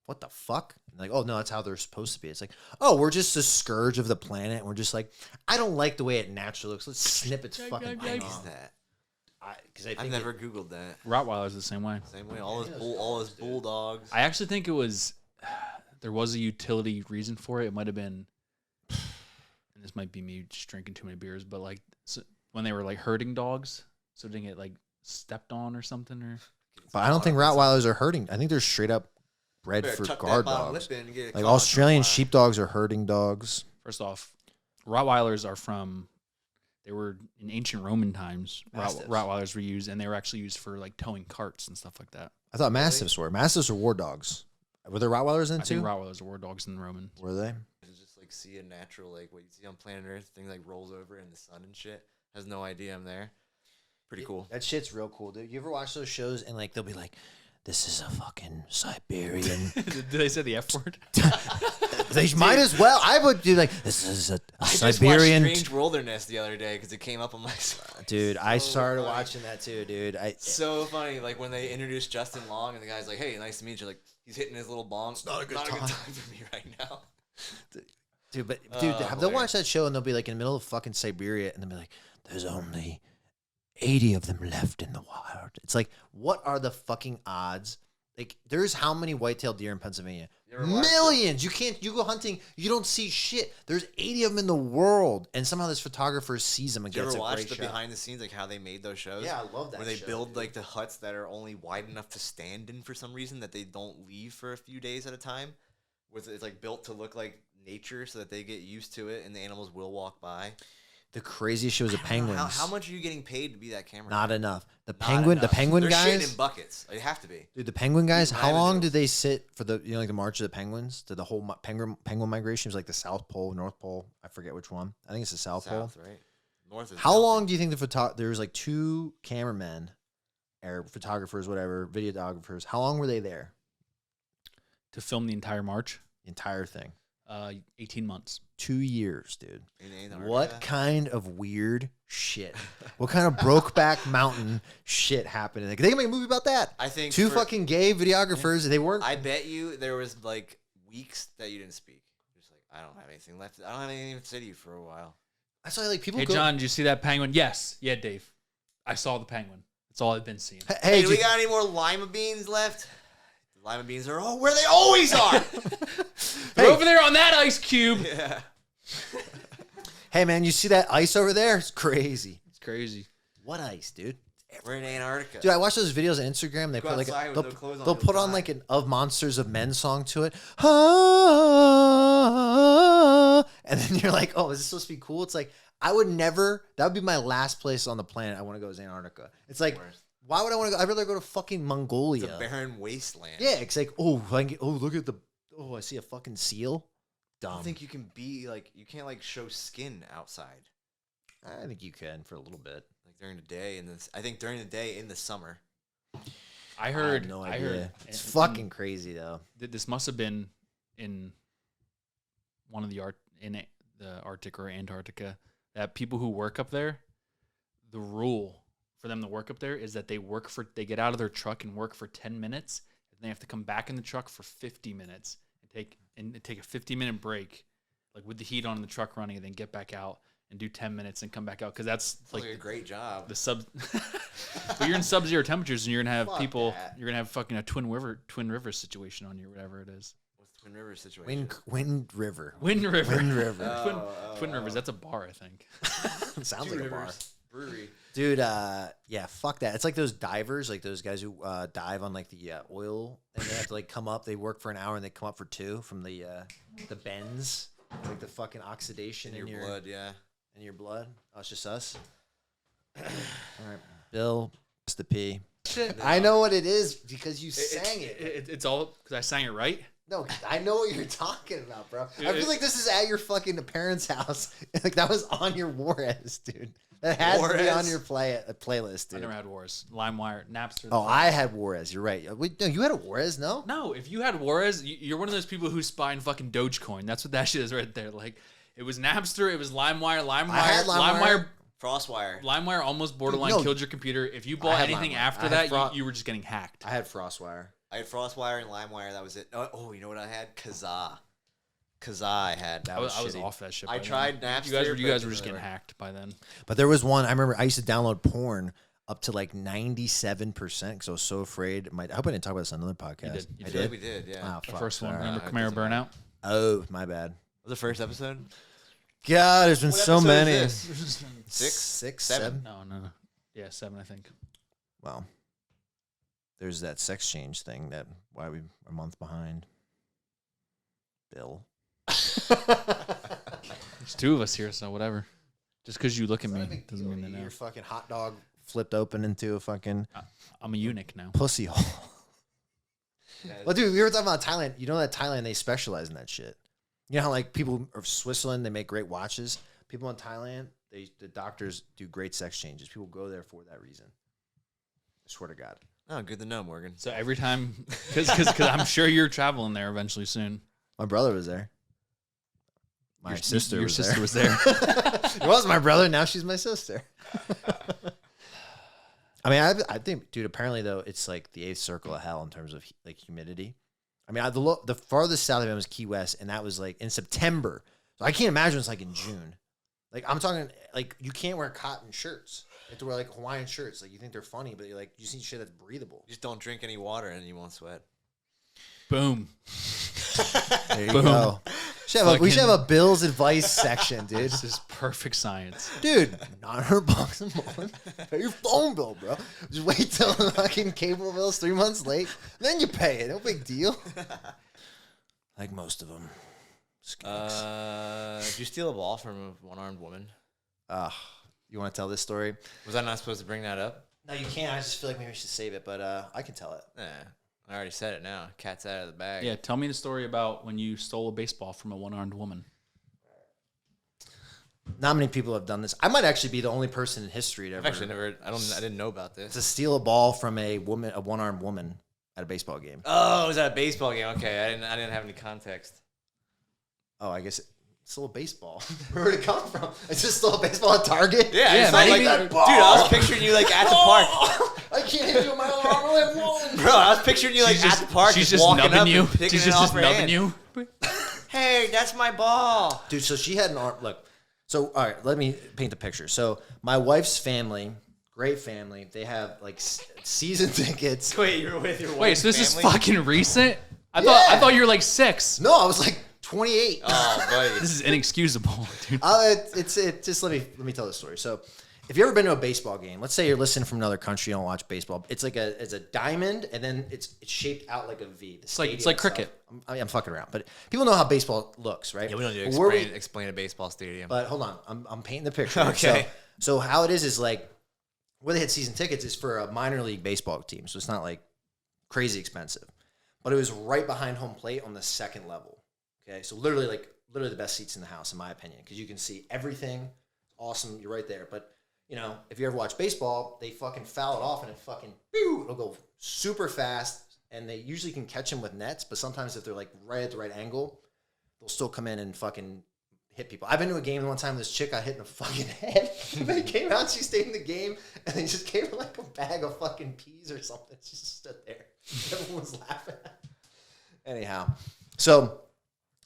[SPEAKER 2] "What the fuck?" And like, oh no, that's how they're supposed to be. It's like, oh, we're just a scourge of the planet. And we're just like, I don't like the way it naturally looks. Let's snip its fucking
[SPEAKER 1] Why
[SPEAKER 2] thing
[SPEAKER 1] is
[SPEAKER 2] off.
[SPEAKER 1] that?
[SPEAKER 2] Because I
[SPEAKER 1] I've never Googled that.
[SPEAKER 3] Rottweilers the same way.
[SPEAKER 1] Same way. All his bulldogs.
[SPEAKER 3] I actually think it was there was a utility reason for it. It might have been, and this might be me just drinking too many beers, but like when they were like herding dogs, so didn't get like stepped on or something, or.
[SPEAKER 2] But I don't think Rottweilers are herding. I think they're straight up bred
[SPEAKER 1] Better
[SPEAKER 2] for
[SPEAKER 1] tuck that
[SPEAKER 2] guard
[SPEAKER 1] bottom
[SPEAKER 2] dogs.
[SPEAKER 1] lip in and get it
[SPEAKER 2] Like
[SPEAKER 1] caught.
[SPEAKER 2] Australian
[SPEAKER 1] Fine.
[SPEAKER 2] sheepdogs are herding dogs.
[SPEAKER 3] First off, Rottweilers are from. They were in ancient Roman times.
[SPEAKER 2] Mastiffs.
[SPEAKER 3] Rottweilers were used, and they were actually used for like towing carts and stuff like that.
[SPEAKER 2] I thought Mastiffs were. Mastiffs are war dogs. Were there Rottweilers in
[SPEAKER 3] I think
[SPEAKER 2] too?
[SPEAKER 3] Rottweilers were dogs in the Roman.
[SPEAKER 2] Were they?
[SPEAKER 1] To just like see a natural like what you see on planet Earth, thing like rolls over in the sun and shit. Has no idea I'm there. Pretty cool.
[SPEAKER 2] That shit's real cool, dude. You ever watch those shows and like they'll be like, "This is a fucking Siberian."
[SPEAKER 3] Did they say the F word?
[SPEAKER 2] They might as well. I would do like, "This is a
[SPEAKER 1] I just
[SPEAKER 2] Siberian."
[SPEAKER 1] watched Strange Wilderness the other day because it came up on my.
[SPEAKER 2] Dude, I
[SPEAKER 1] So
[SPEAKER 2] started
[SPEAKER 1] funny.
[SPEAKER 2] watching that too, dude.
[SPEAKER 1] So funny, like when they introduced Justin Long and the guy's like, "Hey, nice to meet you." Like he's hitting his little bong. It's
[SPEAKER 2] not a good time.
[SPEAKER 1] for me right now.
[SPEAKER 2] Dude, but
[SPEAKER 1] Oh,
[SPEAKER 2] dude, they'll
[SPEAKER 1] hilarious.
[SPEAKER 2] watch that show and they'll be like in the middle of fucking Siberia and they'll be like, "There's only 80 of them left in the wild." It's like, what are the fucking odds? Like, there's how many white-tailed deer in Pennsylvania?
[SPEAKER 1] You ever watched
[SPEAKER 2] Millions. You go hunting, you don't see shit. There's 80 of them in the world, and somehow this photographer sees them and
[SPEAKER 1] Did you
[SPEAKER 2] gets
[SPEAKER 1] ever
[SPEAKER 2] a
[SPEAKER 1] watch
[SPEAKER 2] great
[SPEAKER 1] the
[SPEAKER 2] shot.
[SPEAKER 1] behind the scenes, like how they made those shows?
[SPEAKER 2] Yeah, I love that
[SPEAKER 1] Where they
[SPEAKER 2] show,
[SPEAKER 1] build
[SPEAKER 2] dude.
[SPEAKER 1] like the huts that are only wide enough to stand in for some reason that they don't leave for a few days at a time. It's like built to look like nature so that they get used to it and the animals will walk by.
[SPEAKER 2] The craziest shows of penguins.
[SPEAKER 1] How much are you getting paid to be that camera?
[SPEAKER 2] Not
[SPEAKER 1] guy?
[SPEAKER 2] enough. The
[SPEAKER 1] Not
[SPEAKER 2] penguin,
[SPEAKER 1] enough.
[SPEAKER 2] the penguin
[SPEAKER 1] They're
[SPEAKER 2] guys.
[SPEAKER 1] shitting in buckets. They have to be.
[SPEAKER 2] Dude, the penguin guys,
[SPEAKER 1] Dude,
[SPEAKER 2] how long
[SPEAKER 1] Lavender.
[SPEAKER 2] do they sit for the like the March of the Penguins? To the whole penguin migration was like the South Pole, North Pole. I forget which one. I think it's the South Pole.
[SPEAKER 1] South, right? North is
[SPEAKER 2] How
[SPEAKER 1] mountain.
[SPEAKER 2] long do you think there was like two cameramen or photographers, whatever, videographers? How long were they there?
[SPEAKER 3] To film the entire march,
[SPEAKER 2] The entire thing.
[SPEAKER 3] 18 months.
[SPEAKER 2] 2 years, dude.
[SPEAKER 1] In Antarctica?
[SPEAKER 2] What kind of weird shit? What kind of Brokeback Mountain shit happened? They can make a movie about that.
[SPEAKER 1] I think
[SPEAKER 2] Two
[SPEAKER 1] for-
[SPEAKER 2] fucking gay videographers. They weren't.
[SPEAKER 1] I bet you there was like weeks that you didn't speak. Just like I don't have anything left. I don't have anything to say to you for a while.
[SPEAKER 2] That's why like people
[SPEAKER 3] Hey
[SPEAKER 2] go.
[SPEAKER 3] John, did you see that penguin? Yes. Yeah, Dave. I saw the penguin. That's all I've been seeing.
[SPEAKER 1] Hey, do we
[SPEAKER 2] dude,
[SPEAKER 1] got any more lima beans left? The lima beans are where they always are.
[SPEAKER 3] They're over there on that ice cube.
[SPEAKER 1] Yeah.
[SPEAKER 2] hey man, you see that ice over there? It's crazy.
[SPEAKER 3] It's crazy.
[SPEAKER 2] What ice, dude?
[SPEAKER 1] We're in Antarctica.
[SPEAKER 2] Dude, I watch those videos on Instagram. They
[SPEAKER 1] Go
[SPEAKER 2] put like
[SPEAKER 1] outside with
[SPEAKER 2] they'll,
[SPEAKER 1] no clothes on,
[SPEAKER 2] they'll
[SPEAKER 1] you'll
[SPEAKER 2] put on
[SPEAKER 1] die.
[SPEAKER 2] like an Of Monsters of Men song to it. Ah, and then you're like, oh, is this supposed to be cool? It's like I would never. That would be my last place on the planet I want to go is Antarctica. It's like,
[SPEAKER 1] Worst.
[SPEAKER 2] why would I want to go? I'd rather go to fucking
[SPEAKER 1] It's
[SPEAKER 2] Mongolia.
[SPEAKER 1] a barren wasteland.
[SPEAKER 2] Yeah, it's like, oh, look at the. Oh, I see a fucking seal.
[SPEAKER 1] I
[SPEAKER 2] Dumb.
[SPEAKER 1] don't think you can be like you can't like show skin outside
[SPEAKER 2] I think you can for a little bit.
[SPEAKER 1] like during the day and I think during the day in the summer.
[SPEAKER 3] I
[SPEAKER 2] I
[SPEAKER 3] heard.
[SPEAKER 2] have no
[SPEAKER 3] I
[SPEAKER 2] idea.
[SPEAKER 3] heard.
[SPEAKER 2] It's
[SPEAKER 3] and-
[SPEAKER 2] fucking crazy though.
[SPEAKER 3] This must have been in one of the the Arctic or Antarctica that people who work up there, the rule for them to work up there is that they get out of their truck and work for 10 minutes and they have to come back in the truck for 50 minutes and take a 50-minute break, like with the heat on and the truck running, and then get back out and do 10 minutes and come back out because that's
[SPEAKER 1] It's like a great job.
[SPEAKER 3] the sub. But you're in sub-zero temperatures and you're gonna have
[SPEAKER 2] Fuck
[SPEAKER 3] people.
[SPEAKER 2] that.
[SPEAKER 3] You're gonna have fucking a Twin River situation on you, whatever it is.
[SPEAKER 1] What's the Twin River situation?
[SPEAKER 2] Wind River.
[SPEAKER 3] Wind River.
[SPEAKER 2] Wind River.
[SPEAKER 3] Twin Rivers. That's a bar, I think.
[SPEAKER 2] Sounds
[SPEAKER 1] Two
[SPEAKER 2] like a bar.
[SPEAKER 1] Rivers Brewery.
[SPEAKER 2] Dude, yeah, fuck that. It's like those divers, like those guys who dive on like the oil, and they have to like come up. They work for an hour and they come up for 2 from the bends, like the fucking oxidation
[SPEAKER 1] In your blood, yeah.
[SPEAKER 2] in your blood. Oh, it's just us. All right. Bill, it's the P.
[SPEAKER 3] Shit.
[SPEAKER 2] I know what it is because you sang it.
[SPEAKER 3] It's all because I sang it right.
[SPEAKER 2] No, I know what you're talking about, bro. I feel like this is at your fucking parents' house. Like that was on your Juarez, dude. That has to be on your playlist, dude.
[SPEAKER 3] I never had Juarez. LimeWire, Napster.
[SPEAKER 2] Oh, I had Juarez. You're right. Wait, no, you had a Juarez, no?
[SPEAKER 3] No, if you had Juarez, you're one of those people who's buying fucking Dogecoin. That's what that shit is right there. Like, it was Napster, it was LimeWire.
[SPEAKER 2] I had LimeWire.
[SPEAKER 1] Frostwire.
[SPEAKER 3] LimeWire almost borderline killed your computer. If you bought anything after that, you were just getting hacked.
[SPEAKER 2] I had Frostwire.
[SPEAKER 1] I had Frostwire and LimeWire. That was it. Oh, you know what I had? Kazaa. I had.
[SPEAKER 3] I was off that shit.
[SPEAKER 1] I tried Napster.
[SPEAKER 3] You guys were just getting hacked by then.
[SPEAKER 2] But there was one. I remember I used to download porn up to like 97% because I was so afraid. I hope I didn't talk about this on another podcast.
[SPEAKER 3] You
[SPEAKER 1] did. We did. Yeah.
[SPEAKER 2] Oh,
[SPEAKER 3] The
[SPEAKER 2] fuck,
[SPEAKER 3] first one.
[SPEAKER 2] sorry.
[SPEAKER 3] Remember Camaro Burnout?
[SPEAKER 2] Oh, my bad.
[SPEAKER 1] Was the first episode?
[SPEAKER 2] God, there's been
[SPEAKER 1] What
[SPEAKER 2] so
[SPEAKER 1] episode
[SPEAKER 2] many.
[SPEAKER 1] is this?
[SPEAKER 2] Six,
[SPEAKER 1] Seven?
[SPEAKER 2] seven.
[SPEAKER 3] No. Yeah, 7, I think.
[SPEAKER 2] Well, there's that sex change thing that why we are a month behind. Bill.
[SPEAKER 3] There's 2 of us here, so whatever. Just because you look at me doesn't mean they know.
[SPEAKER 2] Your fucking hot dog flipped open into a fucking
[SPEAKER 3] I'm a eunuch now.
[SPEAKER 2] pussy hole. Well, dude, we were talking about Thailand. You know that Thailand, they specialize in that shit. You know how like people of Switzerland, they make great watches. People in Thailand, the doctors do great sex changes. People go there for that reason. I swear to God.
[SPEAKER 1] Oh, good to know, Morgan.
[SPEAKER 3] So every time, because I'm sure you're traveling there eventually soon.
[SPEAKER 2] My brother was there. My sister
[SPEAKER 3] Your
[SPEAKER 2] was
[SPEAKER 3] sister
[SPEAKER 2] there.
[SPEAKER 3] was there.
[SPEAKER 2] It was my brother. Now she's my sister. I mean, I think, dude, apparently, though, it's like the 8th circle of hell in terms of like humidity. I mean, the farthest south of it was Key West, and that was like in September. So I can't imagine it's like in June. Like, I'm talking, like, you can't wear cotton shirts. You have to wear like Hawaiian shirts. Like, you think they're funny, but you're like, you see shit that's breathable.
[SPEAKER 1] Just don't drink any water and you won't sweat.
[SPEAKER 3] Boom.
[SPEAKER 2] There you go. We should have a Bill's advice section, dude.
[SPEAKER 3] This is perfect science.
[SPEAKER 2] Dude, $900 a month. Pay your phone bill, bro. Just wait till the fucking cable bill's 3 months late. Then you pay it. No big deal. Like most of them.
[SPEAKER 1] Did you steal a ball from a one-armed woman?
[SPEAKER 2] You want to tell this story?
[SPEAKER 1] Was I not supposed to bring that up?
[SPEAKER 2] No, you can't. I just feel like maybe we should save it, but I can tell it.
[SPEAKER 1] I already said it now. Cat's out of the bag.
[SPEAKER 3] Yeah, tell me the story about when you stole a baseball from a one-armed woman.
[SPEAKER 2] Not many people have done this. I might actually be the only person in history to ever.
[SPEAKER 1] I've actually never. I didn't know about this.
[SPEAKER 2] To steal a ball from a one-armed woman at a baseball game.
[SPEAKER 1] Oh, it was at a baseball game. Okay, I didn't have any context.
[SPEAKER 2] Oh, I guess stole a baseball. Where did it come from? I just stole a baseball at Target.
[SPEAKER 1] Yeah,
[SPEAKER 3] maybe.
[SPEAKER 1] Dude, I was picturing you like at the park.
[SPEAKER 2] I can't even do my arm. I have one.
[SPEAKER 1] Bro, I was picturing you like at the park.
[SPEAKER 3] She's just
[SPEAKER 1] walking
[SPEAKER 3] nubbing
[SPEAKER 1] up
[SPEAKER 3] you.
[SPEAKER 1] and picking
[SPEAKER 3] She's
[SPEAKER 1] it off
[SPEAKER 3] just
[SPEAKER 1] her
[SPEAKER 3] nubbing
[SPEAKER 1] hand.
[SPEAKER 3] you.
[SPEAKER 1] Hey, that's my ball.
[SPEAKER 2] Dude, so she had an arm. Look, so all right, let me paint the picture. So my wife's family, great family. They have like season tickets.
[SPEAKER 1] Wait, you're with your wife?
[SPEAKER 3] Wait, so this is
[SPEAKER 1] family?
[SPEAKER 3] fucking recent? I
[SPEAKER 2] Yeah.
[SPEAKER 3] thought you were like 6.
[SPEAKER 2] No, I was like 28.
[SPEAKER 1] Oh, buddy.
[SPEAKER 3] This is inexcusable, dude.
[SPEAKER 2] Just let me tell the story. So, if you ever been to a baseball game, let's say you're listening from another country, you don't watch baseball. It's like it's a diamond, and then it's shaped out like a V.
[SPEAKER 3] It's like cricket.
[SPEAKER 2] I'm fucking around, but people know how baseball looks, right?
[SPEAKER 1] Yeah, we don't need
[SPEAKER 2] But
[SPEAKER 1] to explain a baseball stadium.
[SPEAKER 2] But hold on, I'm painting the picture.
[SPEAKER 1] Okay.
[SPEAKER 2] So how it is like where they had season tickets is for a minor league baseball team, so it's not like crazy expensive. But it was right behind home plate on the second level. Okay, so literally the best seats in the house, in my opinion, because you can see everything. Awesome, you're right there. But you know, if you ever watch baseball, they fucking foul it off and it fucking it'll go super fast, and they usually can catch them with nets. But sometimes if they're like right at the right angle, they'll still come in and fucking hit people. I've been to a game one time. This chick got hit in the fucking head. They came out, she stayed in the game, and they just gave her like a bag of fucking peas or something. She just stood there. Everyone was laughing. Anyhow, so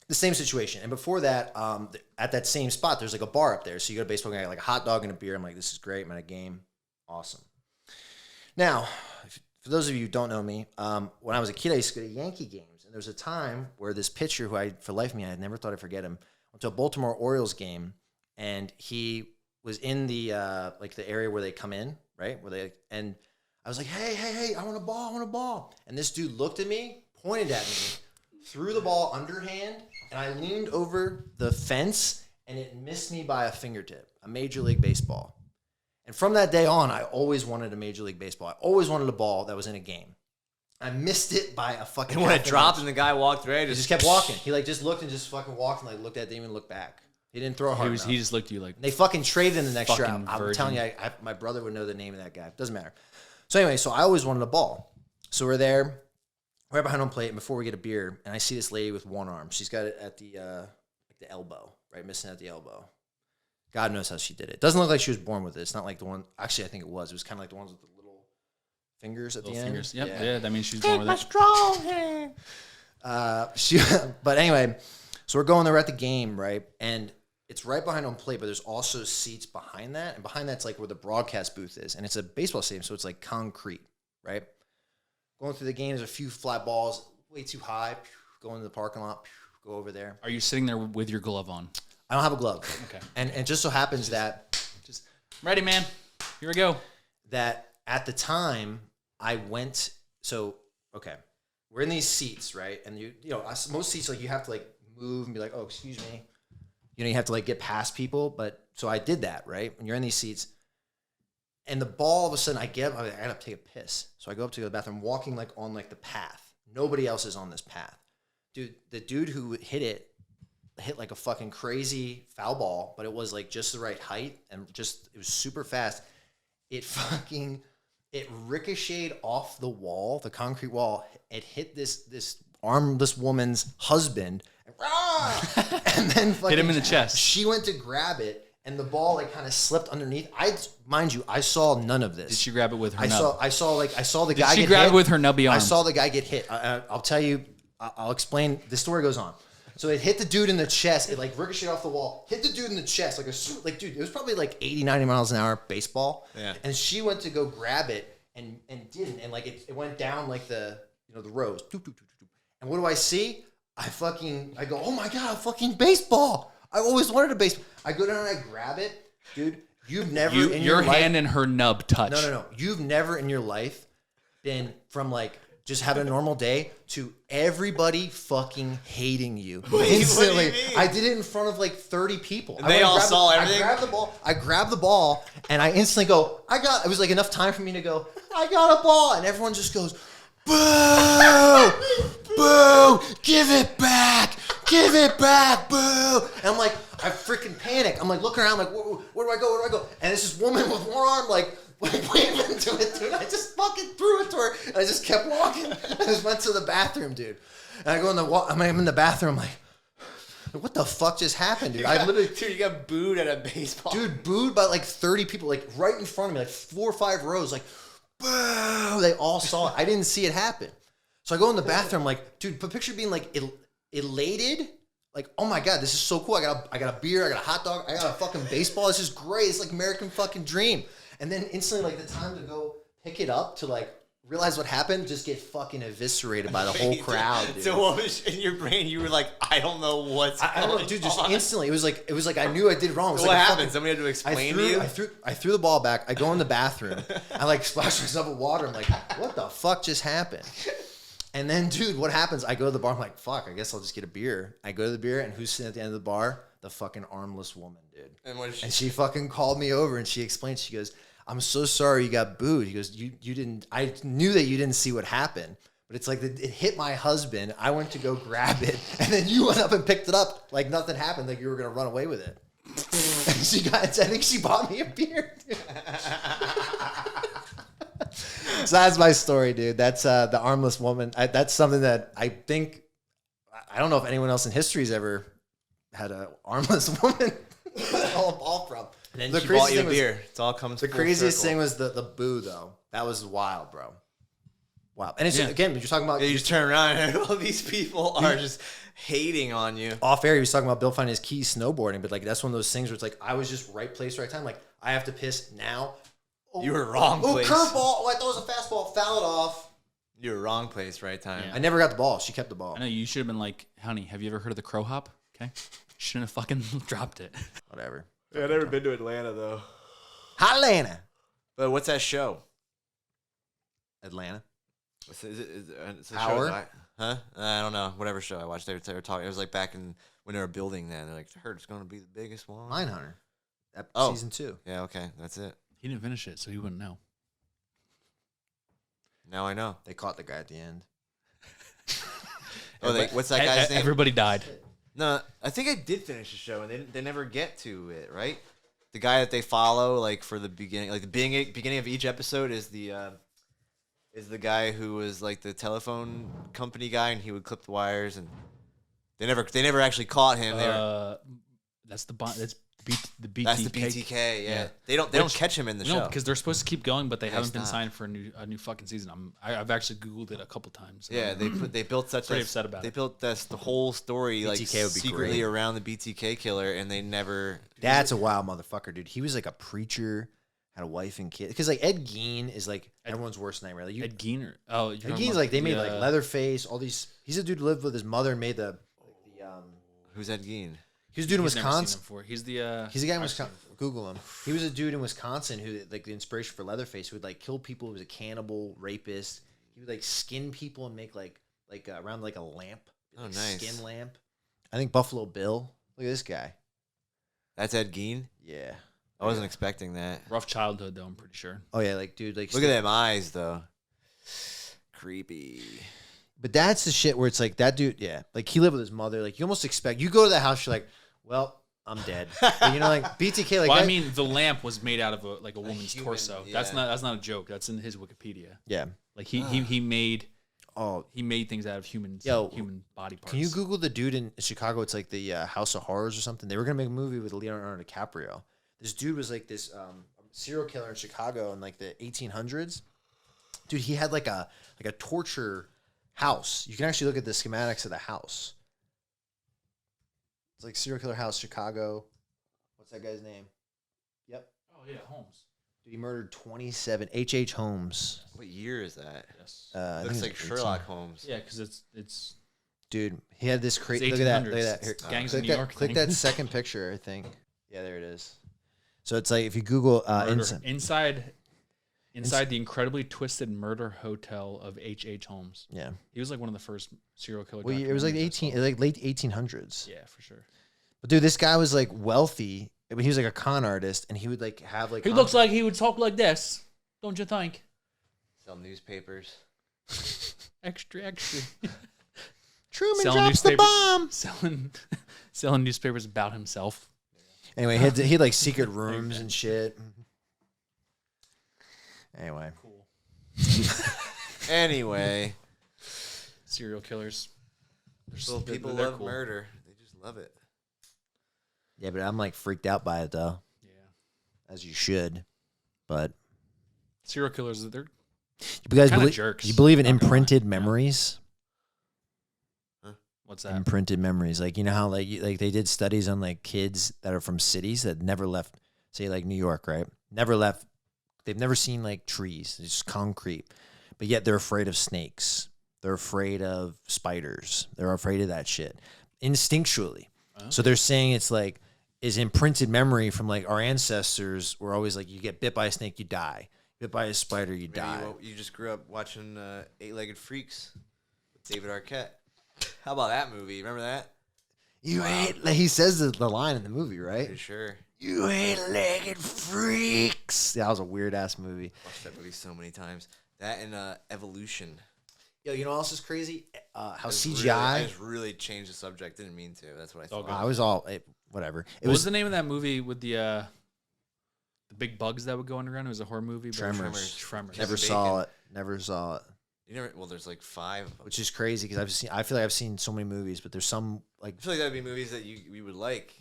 [SPEAKER 2] the same situation. And before that, at that same spot, there's like a bar up there. So you go to baseball game, like a hot dog and a beer. I'm like, this is great. I'm at a game. Awesome. Now, for those of you who don't know me, when I was a kid, I used to go to Yankee games. And there was a time where this pitcher who for life of me, I had never thought I'd forget him, went to a Baltimore Orioles game. And he was in the the area where they come in, right? And I was like, hey, I want a ball. And this dude looked at me, pointed at me, threw the ball underhand, and I leaned over the fence, and it missed me by a fingertip, a Major League Baseball. And from that day on, I always wanted a Major League Baseball. I always wanted a ball that was in a game. I missed it by a fucking.
[SPEAKER 1] And when it dropped and the guy walked away,
[SPEAKER 2] he just kept walking. He like just looked and just fucking walked and like looked at it, didn't even look back. He didn't throw a hard enough.
[SPEAKER 3] He just looked at you like.
[SPEAKER 2] And they fucking traded in the next year.
[SPEAKER 3] Fucking
[SPEAKER 2] I'm telling you, my brother would know the name of that guy. Doesn't matter. So anyway, so I always wanted a ball. So we're there, right behind home plate, and before we get a beer, and I see this lady with one arm. She's got it at the elbow, right, missing at the elbow. God knows how she did it. Doesn't look like she was born with it. It's not like the one. Actually, I think it was. It was kind of like the ones with the little fingers at the end.
[SPEAKER 3] Fingers. Yep. Yeah. That means she's born with it.
[SPEAKER 2] Strong hand. But anyway, so we're going there at the game, right? And it's right behind home plate, but there's also seats behind that. And behind that's like where the broadcast booth is. And it's a baseball stadium, so it's like concrete, right? Going through the game, there's a few flat balls, way too high. Go into the parking lot, go over there.
[SPEAKER 3] Are you sitting there with your glove on?
[SPEAKER 2] I don't have a glove.
[SPEAKER 3] Okay.
[SPEAKER 2] And it just so happens that...
[SPEAKER 3] Just ready, man. Here we go.
[SPEAKER 2] That at the time, I went... So, okay. We're in these seats, right? And you know, most seats, like, you have to, like, move and be like, oh, excuse me. You know, you have to, like, get past people. But, so I did that, right? When you're in these seats. And the ball, all of a sudden, I gotta take a piss. So I go up to the bathroom, walking, like, on, like, the path. Nobody else is on this path. Dude, the dude who hit like a fucking crazy foul ball, but it was, like, just the right height. And just, it was super fast. It ricocheted off the wall, the concrete wall. It hit this armless woman's husband. And then fucking
[SPEAKER 3] hit him in the chest.
[SPEAKER 2] She went to grab it. And the ball like kind of slipped underneath. Mind you, I saw none of this.
[SPEAKER 3] Did she grab it with her nub?
[SPEAKER 2] I saw the guy get hit.
[SPEAKER 3] Did she grab it with her nubby arm?
[SPEAKER 2] I saw the guy get hit. I'll tell you. I'll explain. The story goes on. So it hit the dude in the chest. It like ricocheted off the wall. Hit the dude in the chest. Dude, it was probably like 80, 90 miles an hour baseball.
[SPEAKER 1] Yeah.
[SPEAKER 2] And she went to go grab it and didn't. And like it went down like the rows. And what do I see? I go, oh my God, a fucking baseball. I always wanted a baseball. I go down and I grab it. Dude, you've never in your life... Your
[SPEAKER 3] hand and her nub touch.
[SPEAKER 2] No. You've never in your life been from like just having a normal day to everybody fucking hating you. Instantly.
[SPEAKER 1] What do you mean?
[SPEAKER 2] I did it in front of like 30 people.
[SPEAKER 1] And they all saw everything?
[SPEAKER 2] I grabbed the ball and I instantly go, it was like enough time for me to go, I got a ball. And everyone just goes, boo! Boo! Give it back! Give it back, boo! And I'm like, I freaking panic. I'm like looking around, like, where do I go? Where do I go? And it's this woman with one arm, like waving to it, dude. I just fucking threw it to her, and I just kept walking. I just went to the bathroom, dude. And I go I'm in the bathroom, like, what the fuck just happened, dude?
[SPEAKER 1] Dude, you got booed at a baseball.
[SPEAKER 2] Dude, booed by like 30 people, like right in front of me, like 4 or 5 rows, like, boo! They all saw it. I didn't see it happen. So I go in the bathroom, like, dude, picture being like elated, like, oh my God, this is so cool. I got a beer, I got a hot dog, I got a fucking baseball. This is great. It's like American fucking dream. And then instantly, like, the time to go pick it up to like realize what happened, just get fucking eviscerated by the whole crowd, dude.
[SPEAKER 1] So what was in your brain? You were like, I don't know what's
[SPEAKER 2] I don't know, dude. Just instantly, it was like I knew I did wrong. It was
[SPEAKER 1] what
[SPEAKER 2] like
[SPEAKER 1] happened? Somebody had to explain to you.
[SPEAKER 2] I threw the ball back. I go in the bathroom. I like splash myself with water. I'm like, what the fuck just happened? And then, dude, what happens? I go to the bar. I'm like, fuck, I guess I'll just get a beer. I go to the beer, and who's sitting at the end of the bar? The fucking armless woman, dude. And she fucking called me over, and she explained. She goes, I'm so sorry you got booed. He goes, you didn't. I knew that you didn't see what happened, but it's like it hit my husband. I went to go grab it, and then you went up and picked it up like nothing happened, like you were gonna run away with it. And I think she bought me a beer. So that's my story, dude. That's the armless woman. That's something that I think, I don't know if anyone else in history has ever had an armless woman all from.
[SPEAKER 1] And then she bought you a beer. It's all comes.
[SPEAKER 2] The craziest thing was the boo, though. That was wild, bro. Wow. And it's again, you're talking about.
[SPEAKER 1] You just turn around and all these people are just hating on you.
[SPEAKER 2] Off air, he was talking about Bill finding his keys snowboarding, but like that's one of those things where it's like I was just right place, right time. Like I have to piss now.
[SPEAKER 1] Oh, you were wrong place.
[SPEAKER 2] Curveball. Oh, I thought it was a fastball. Foul it off.
[SPEAKER 1] You were wrong place, right time.
[SPEAKER 2] Yeah. I never got the ball. She kept the ball.
[SPEAKER 3] I know, you should have been like, honey, have you ever heard of the crow hop? Okay. Shouldn't have fucking dropped it.
[SPEAKER 2] Whatever.
[SPEAKER 1] Yeah, I've never been to Atlanta, though.
[SPEAKER 2] Atlanta.
[SPEAKER 1] But what's that show?
[SPEAKER 2] Atlanta.
[SPEAKER 1] It's a
[SPEAKER 2] Power?
[SPEAKER 1] show huh? I don't know. Whatever show I watched, they were talking. It was like back in when they were building that. They're like, I heard it's going to be the biggest one.
[SPEAKER 2] Mindhunter.
[SPEAKER 1] Oh.
[SPEAKER 2] Season 2.
[SPEAKER 1] Yeah, okay. That's it.
[SPEAKER 3] He didn't finish it, so he wouldn't know.
[SPEAKER 1] Now I know.
[SPEAKER 2] They caught the guy at the end.
[SPEAKER 1] What's that guy's name?
[SPEAKER 3] Everybody died.
[SPEAKER 1] No, I think I did finish the show, and they never get to it, right? The guy that they follow, like for the beginning, like the beginning of each episode is the guy who was like the telephone company guy, and he would clip the wires, and they never actually caught him.
[SPEAKER 3] That's the BTK.
[SPEAKER 1] That's the BTK. Yeah. They don't catch him in the show
[SPEAKER 3] because they're supposed to keep going, but they haven't been
[SPEAKER 1] stop.
[SPEAKER 3] signed for a new fucking season. I've actually Googled it a couple times.
[SPEAKER 1] Yeah, they built such
[SPEAKER 3] pretty upset about
[SPEAKER 1] they
[SPEAKER 3] it.
[SPEAKER 1] built the whole story like
[SPEAKER 2] BTK would be
[SPEAKER 1] secretly
[SPEAKER 2] great.
[SPEAKER 1] around the BTK killer, and they never.
[SPEAKER 2] That's a wild motherfucker, dude. He was like a preacher, had a wife and kid. Because like Ed Gein is like everyone's worst nightmare. Like,
[SPEAKER 3] Ed Gein. Oh,
[SPEAKER 2] Ed Gein's like they made like Leatherface, all these. He's a dude who lived with his mother and made the
[SPEAKER 1] Who's Ed Gein?
[SPEAKER 2] He was a dude in
[SPEAKER 3] He's never
[SPEAKER 2] Wisconsin.
[SPEAKER 3] seen him before. He's the
[SPEAKER 2] He's a guy in Wisconsin. Google him. He was a dude in Wisconsin who like the inspiration for Leatherface, who would like kill people. He was a cannibal, rapist. He would like skin people and make like around like a lamp.
[SPEAKER 1] Oh,
[SPEAKER 2] like,
[SPEAKER 1] nice.
[SPEAKER 2] Skin lamp. I think Buffalo Bill. Look at this guy.
[SPEAKER 1] That's Ed Gein.
[SPEAKER 2] Yeah.
[SPEAKER 1] I wasn't expecting that.
[SPEAKER 3] rough childhood though. I'm pretty sure.
[SPEAKER 2] Oh yeah, like dude, like
[SPEAKER 1] Look at them eyes though. Creepy.
[SPEAKER 2] But that's the shit where it's like that dude, yeah. Like he lived with his mother. Like you almost expect you go to the house, you're like, well, I'm dead. But, you know, like BTK, like
[SPEAKER 3] Well, I
[SPEAKER 2] that-
[SPEAKER 3] mean, the lamp was made out of a woman's
[SPEAKER 1] human,
[SPEAKER 3] torso.
[SPEAKER 1] yeah.
[SPEAKER 3] That's not a joke. That's in his Wikipedia.
[SPEAKER 2] yeah.
[SPEAKER 3] Like he made
[SPEAKER 2] Oh,
[SPEAKER 3] things out of human body parts.
[SPEAKER 2] can you Google the dude in Chicago? It's like the House of Horrors or something. They were gonna make a movie with Leonardo DiCaprio. This dude was like this serial killer in Chicago in like the 1800s. Dude, he had like a torture house. You can actually look at the schematics of the house. It's like serial killer house, Chicago. What's that guy's name? Yep.
[SPEAKER 3] Oh yeah, Holmes.
[SPEAKER 2] Dude, he murdered 27. H.H. Holmes.
[SPEAKER 1] What year is that?
[SPEAKER 3] Yes.
[SPEAKER 2] I think
[SPEAKER 1] Looks
[SPEAKER 2] it's
[SPEAKER 1] like
[SPEAKER 2] 18.
[SPEAKER 1] Sherlock Holmes.
[SPEAKER 3] Yeah, because it's
[SPEAKER 2] Dude, he had this crazy.
[SPEAKER 3] It's
[SPEAKER 2] Look at that. Look
[SPEAKER 3] 1800s.
[SPEAKER 2] at that. Here,
[SPEAKER 3] It's gangs
[SPEAKER 2] click
[SPEAKER 3] in New
[SPEAKER 2] that,
[SPEAKER 3] York
[SPEAKER 2] click
[SPEAKER 3] thing.
[SPEAKER 2] that second picture, I think. Yeah, there it is. So it's like if you Google
[SPEAKER 3] murder. inside the incredibly twisted murder hotel of H.H. Holmes.
[SPEAKER 2] yeah.
[SPEAKER 3] He was like one of the first serial killer.
[SPEAKER 2] Well, it was like
[SPEAKER 3] documentaries I saw.
[SPEAKER 2] like late 1800s.
[SPEAKER 3] Yeah, for sure.
[SPEAKER 2] But dude, this guy was like wealthy. I mean, he was like a con artist, and he would like have like.
[SPEAKER 3] He looks like he would talk like this, don't you think?
[SPEAKER 1] Sell newspapers.
[SPEAKER 3] Extra, extra.
[SPEAKER 2] Truman
[SPEAKER 3] selling
[SPEAKER 2] drops the
[SPEAKER 3] newspapers.
[SPEAKER 2] bomb.
[SPEAKER 3] selling newspapers about himself.
[SPEAKER 2] Anyway, he had like secret rooms and shit. Anyway,
[SPEAKER 3] Cool.
[SPEAKER 1] Anyway,
[SPEAKER 3] Serial killers.
[SPEAKER 1] well, people
[SPEAKER 3] they're
[SPEAKER 1] love
[SPEAKER 3] cool.
[SPEAKER 1] murder. They just love it.
[SPEAKER 2] yeah, but I'm like freaked out by it though,
[SPEAKER 3] Yeah.
[SPEAKER 2] as you should. But
[SPEAKER 3] Serial killers, they're
[SPEAKER 2] you guys
[SPEAKER 3] Kinda
[SPEAKER 2] believe
[SPEAKER 3] jerks,
[SPEAKER 2] you believe in
[SPEAKER 3] not gonna lie.
[SPEAKER 2] imprinted
[SPEAKER 3] Yeah.
[SPEAKER 2] memories?
[SPEAKER 3] what's that?
[SPEAKER 2] Imprinted memories, like you know how like they did studies on like kids that are from cities that never left, say like New York, right? Never left. They've never seen like trees, it's just concrete, but yet they're afraid of snakes. They're afraid of spiders. They're afraid of that shit instinctually. So they're saying it's like is imprinted memory from like our ancestors were always like you get bit by a snake, you die. Bit by a spider, you
[SPEAKER 1] Maybe
[SPEAKER 2] die.
[SPEAKER 1] you just grew up watching Eight-Legged Freaks with David Arquette. How about that movie? Remember that?
[SPEAKER 2] You hate. Like, he says the line in the movie, right?
[SPEAKER 1] Pretty sure.
[SPEAKER 2] You eight-legged freaks. That was a weird ass movie.
[SPEAKER 1] Watched that movie so many times. That and Evolution.
[SPEAKER 2] Yo, you know what else is crazy? How
[SPEAKER 1] I
[SPEAKER 2] CGI.
[SPEAKER 1] just really changed the subject. Didn't mean to. That's what I
[SPEAKER 3] all
[SPEAKER 1] thought.
[SPEAKER 3] good.
[SPEAKER 2] I was all whatever. It
[SPEAKER 3] What was
[SPEAKER 2] was
[SPEAKER 3] the name of that movie with the big bugs that would go underground? It was a horror movie. but-
[SPEAKER 2] Tremors.
[SPEAKER 3] Tremors.
[SPEAKER 2] Never
[SPEAKER 1] Kevin
[SPEAKER 2] saw
[SPEAKER 1] Bacon.
[SPEAKER 2] it. Never saw it.
[SPEAKER 1] You never. Well, there's like 5 of them.
[SPEAKER 2] Which is crazy because I feel like I've seen so many movies, but there's some like
[SPEAKER 1] I feel like that'd be movies that you would like.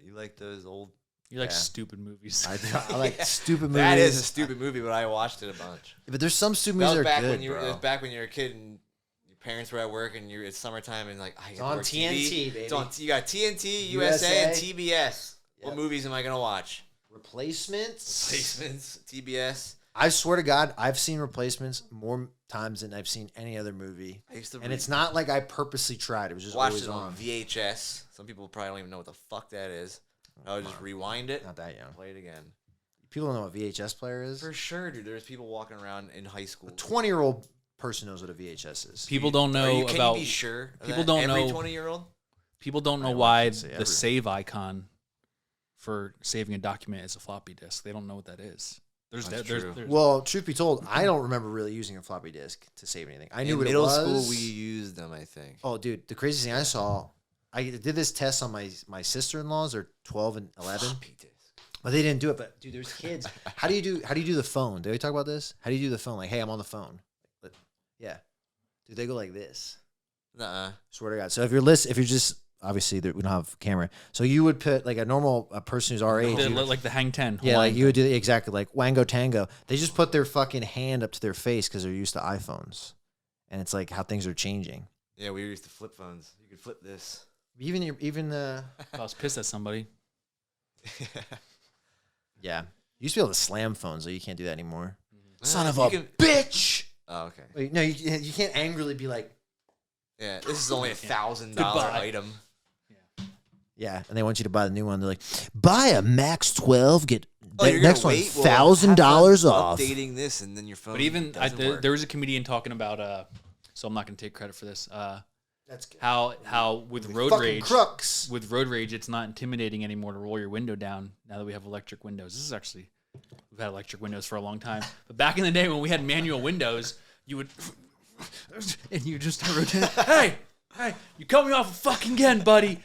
[SPEAKER 1] You like those old.
[SPEAKER 3] You like
[SPEAKER 1] Yeah.
[SPEAKER 3] stupid movies.
[SPEAKER 2] I like
[SPEAKER 1] Yeah.
[SPEAKER 2] stupid movies.
[SPEAKER 1] That is a stupid movie, but I watched it a bunch.
[SPEAKER 2] But there's some stupid
[SPEAKER 1] That
[SPEAKER 2] movies
[SPEAKER 1] was
[SPEAKER 2] that are
[SPEAKER 1] back
[SPEAKER 2] good,
[SPEAKER 1] when you.
[SPEAKER 2] bro.
[SPEAKER 1] It was back when you were a kid and your parents were at work and it's summertime and like I
[SPEAKER 2] It's on TNT, baby.
[SPEAKER 1] It's on. You got TNT, USA, and
[SPEAKER 2] USA.
[SPEAKER 1] TBS.
[SPEAKER 2] Yep.
[SPEAKER 1] What movies am I gonna watch?
[SPEAKER 2] Replacements.
[SPEAKER 1] Replacements, TBS.
[SPEAKER 2] I swear to God, I've seen Replacements more times than I've seen any other movie.
[SPEAKER 1] I used to
[SPEAKER 2] And it's not like I purposely tried. It was just
[SPEAKER 1] watch
[SPEAKER 2] always
[SPEAKER 1] it on
[SPEAKER 2] on.
[SPEAKER 1] VHS. Some people probably don't even know what the fuck that is. I would just rewind it,
[SPEAKER 2] Not that young.
[SPEAKER 1] play it again.
[SPEAKER 2] People don't know what VHS player is.
[SPEAKER 1] For sure, dude. There's people walking around in high school.
[SPEAKER 2] A 20-year-old person knows what a VHS is.
[SPEAKER 3] People don't know
[SPEAKER 1] Can
[SPEAKER 3] about.
[SPEAKER 1] you be sure? of
[SPEAKER 3] people
[SPEAKER 1] that?
[SPEAKER 3] don't
[SPEAKER 1] Every
[SPEAKER 3] know-
[SPEAKER 1] 20-year-old.
[SPEAKER 3] People don't know
[SPEAKER 2] I
[SPEAKER 3] why
[SPEAKER 2] wouldn't say
[SPEAKER 3] the
[SPEAKER 2] everyone.
[SPEAKER 3] save icon for saving a document is a floppy disk. They don't know what that is. There's
[SPEAKER 2] Well, truth be told, I don't remember really using a floppy disk to save anything. I knew
[SPEAKER 1] in
[SPEAKER 2] what
[SPEAKER 1] middle
[SPEAKER 2] it was.
[SPEAKER 1] school we used them, I think.
[SPEAKER 2] Oh, dude, the craziest thing I saw, I did this test on my sister-in-laws. They're 12 and 11.
[SPEAKER 1] Floppy disk.
[SPEAKER 2] But they didn't do it. But dude, there's kids. How do you do the phone? Did we talk about this? How do you do the phone? Like, hey, I'm on the phone. Yeah, dude, they go like this.
[SPEAKER 1] Nuh-uh.
[SPEAKER 2] Swear to God. So if you're just obviously we don't have camera, so you would put like a person who's our age,
[SPEAKER 3] like the Hang 10.
[SPEAKER 2] yeah,
[SPEAKER 3] Hawaiian
[SPEAKER 2] like you would do exactly like Wango Tango. They just put their fucking hand up to their face because they're used to iPhones, and it's like how things are changing.
[SPEAKER 1] Yeah, we were used to flip phones. You could flip this.
[SPEAKER 2] Even the
[SPEAKER 3] If I was pissed at somebody.
[SPEAKER 2] yeah, you used to be able to slam phones, so you can't do that anymore. Son of
[SPEAKER 1] You
[SPEAKER 2] a
[SPEAKER 1] can-
[SPEAKER 2] bitch.
[SPEAKER 1] Oh, okay.
[SPEAKER 2] Wait, no, you can't angrily be like,
[SPEAKER 1] Yeah, this is only $1,000
[SPEAKER 3] Goodbye.
[SPEAKER 1] item.
[SPEAKER 2] yeah, and they want you to buy the new one. They're like, buy a Max 12, get
[SPEAKER 1] Oh,
[SPEAKER 2] the
[SPEAKER 1] you're
[SPEAKER 2] next
[SPEAKER 1] gonna
[SPEAKER 2] one
[SPEAKER 1] wait? Well, have fun
[SPEAKER 2] $1,000 off.
[SPEAKER 1] Updating this, and then your phone.
[SPEAKER 3] But even
[SPEAKER 1] doesn't work.
[SPEAKER 3] there was a comedian talking about so I'm not going to take credit for this.
[SPEAKER 2] That's good.
[SPEAKER 3] How with road
[SPEAKER 2] Fucking
[SPEAKER 3] rage,
[SPEAKER 2] crooks.
[SPEAKER 3] with road rage, it's not intimidating anymore to roll your window down now that we have electric windows. This is actually we've had electric windows for a long time, but back in the day when we had manual windows, you would and you just start rotating. Hey, you cut me off fucking again, buddy.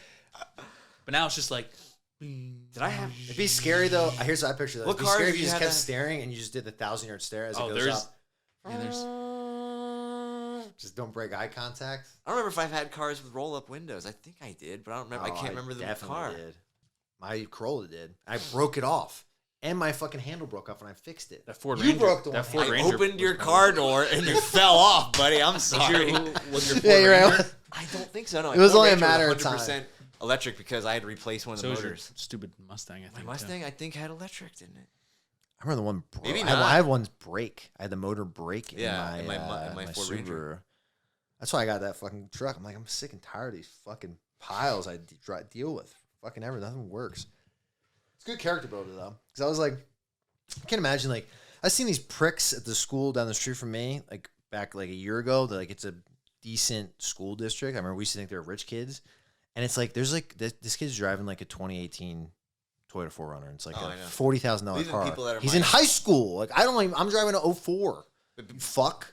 [SPEAKER 3] But now it's just like.
[SPEAKER 1] Did I have?
[SPEAKER 2] It'd be scary though. Here's what I picture. It'd
[SPEAKER 1] What
[SPEAKER 2] be
[SPEAKER 1] car
[SPEAKER 2] scary
[SPEAKER 1] have
[SPEAKER 2] if
[SPEAKER 1] you
[SPEAKER 2] you just
[SPEAKER 1] had
[SPEAKER 2] kept
[SPEAKER 1] that?
[SPEAKER 2] staring and you just did the 1,000-yard stare as it
[SPEAKER 3] Oh,
[SPEAKER 2] goes
[SPEAKER 3] there's
[SPEAKER 2] up.
[SPEAKER 3] yeah, there's
[SPEAKER 2] Just don't break eye contact.
[SPEAKER 1] I don't remember if I've had cars with roll-up windows. I think I did, but I don't remember. I can't remember the
[SPEAKER 2] definitely
[SPEAKER 1] car.
[SPEAKER 2] Did. My Corolla did. I broke it off, and my fucking handle broke off when I fixed it.
[SPEAKER 3] that Ford
[SPEAKER 2] You
[SPEAKER 3] Ranger.
[SPEAKER 2] broke the
[SPEAKER 3] that
[SPEAKER 2] one.
[SPEAKER 3] Ford
[SPEAKER 1] I
[SPEAKER 3] Ranger
[SPEAKER 1] opened
[SPEAKER 3] was
[SPEAKER 1] your
[SPEAKER 3] my-
[SPEAKER 1] car door and it fell off, buddy. I'm sorry.
[SPEAKER 3] Was your Ford
[SPEAKER 2] Yeah, you're
[SPEAKER 3] Ranger?
[SPEAKER 2] right.
[SPEAKER 1] I don't think so. No,
[SPEAKER 2] It was
[SPEAKER 1] Ford
[SPEAKER 2] only a
[SPEAKER 1] Ranger
[SPEAKER 2] matter of
[SPEAKER 1] 100% electric because I had to replace one of
[SPEAKER 3] So
[SPEAKER 1] the
[SPEAKER 3] was your
[SPEAKER 1] motors.
[SPEAKER 3] stupid Mustang, I
[SPEAKER 1] My
[SPEAKER 3] think.
[SPEAKER 1] Mustang, I think, had electric, didn't it?
[SPEAKER 2] I remember the one.
[SPEAKER 1] Maybe
[SPEAKER 2] I
[SPEAKER 1] not.
[SPEAKER 2] had one's brake. I had the motor brake
[SPEAKER 1] Yeah,
[SPEAKER 2] in
[SPEAKER 1] in
[SPEAKER 2] my,
[SPEAKER 1] my Ford
[SPEAKER 2] Subaru.
[SPEAKER 1] Ranger.
[SPEAKER 2] That's why I got that fucking truck. I'm like, I'm sick and tired of these fucking piles I deal with. Fucking ever, nothing works. It's good character builder though, because I was like, I can't imagine like I've seen these pricks at the school down the street from me, like back like a year ago. That like it's a decent school district. I remember we used to think they were rich kids, and it's like there's like this kid's driving like a 2018 Toyota 4Runner. It's like
[SPEAKER 1] Oh,
[SPEAKER 2] a
[SPEAKER 1] I know.
[SPEAKER 2] $40,000
[SPEAKER 1] Even
[SPEAKER 2] car.
[SPEAKER 1] people that are
[SPEAKER 2] He's
[SPEAKER 1] my
[SPEAKER 2] in
[SPEAKER 1] age.
[SPEAKER 2] high school. Like I don't even. I'm driving a 04. You fuck.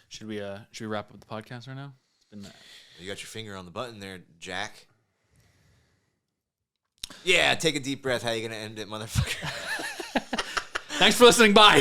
[SPEAKER 3] Should we wrap up the podcast right now? It's been
[SPEAKER 1] You got your finger on the button there, Jack. Yeah, take a deep breath. How you gonna end it, motherfucker?
[SPEAKER 3] Thanks for listening. Bye.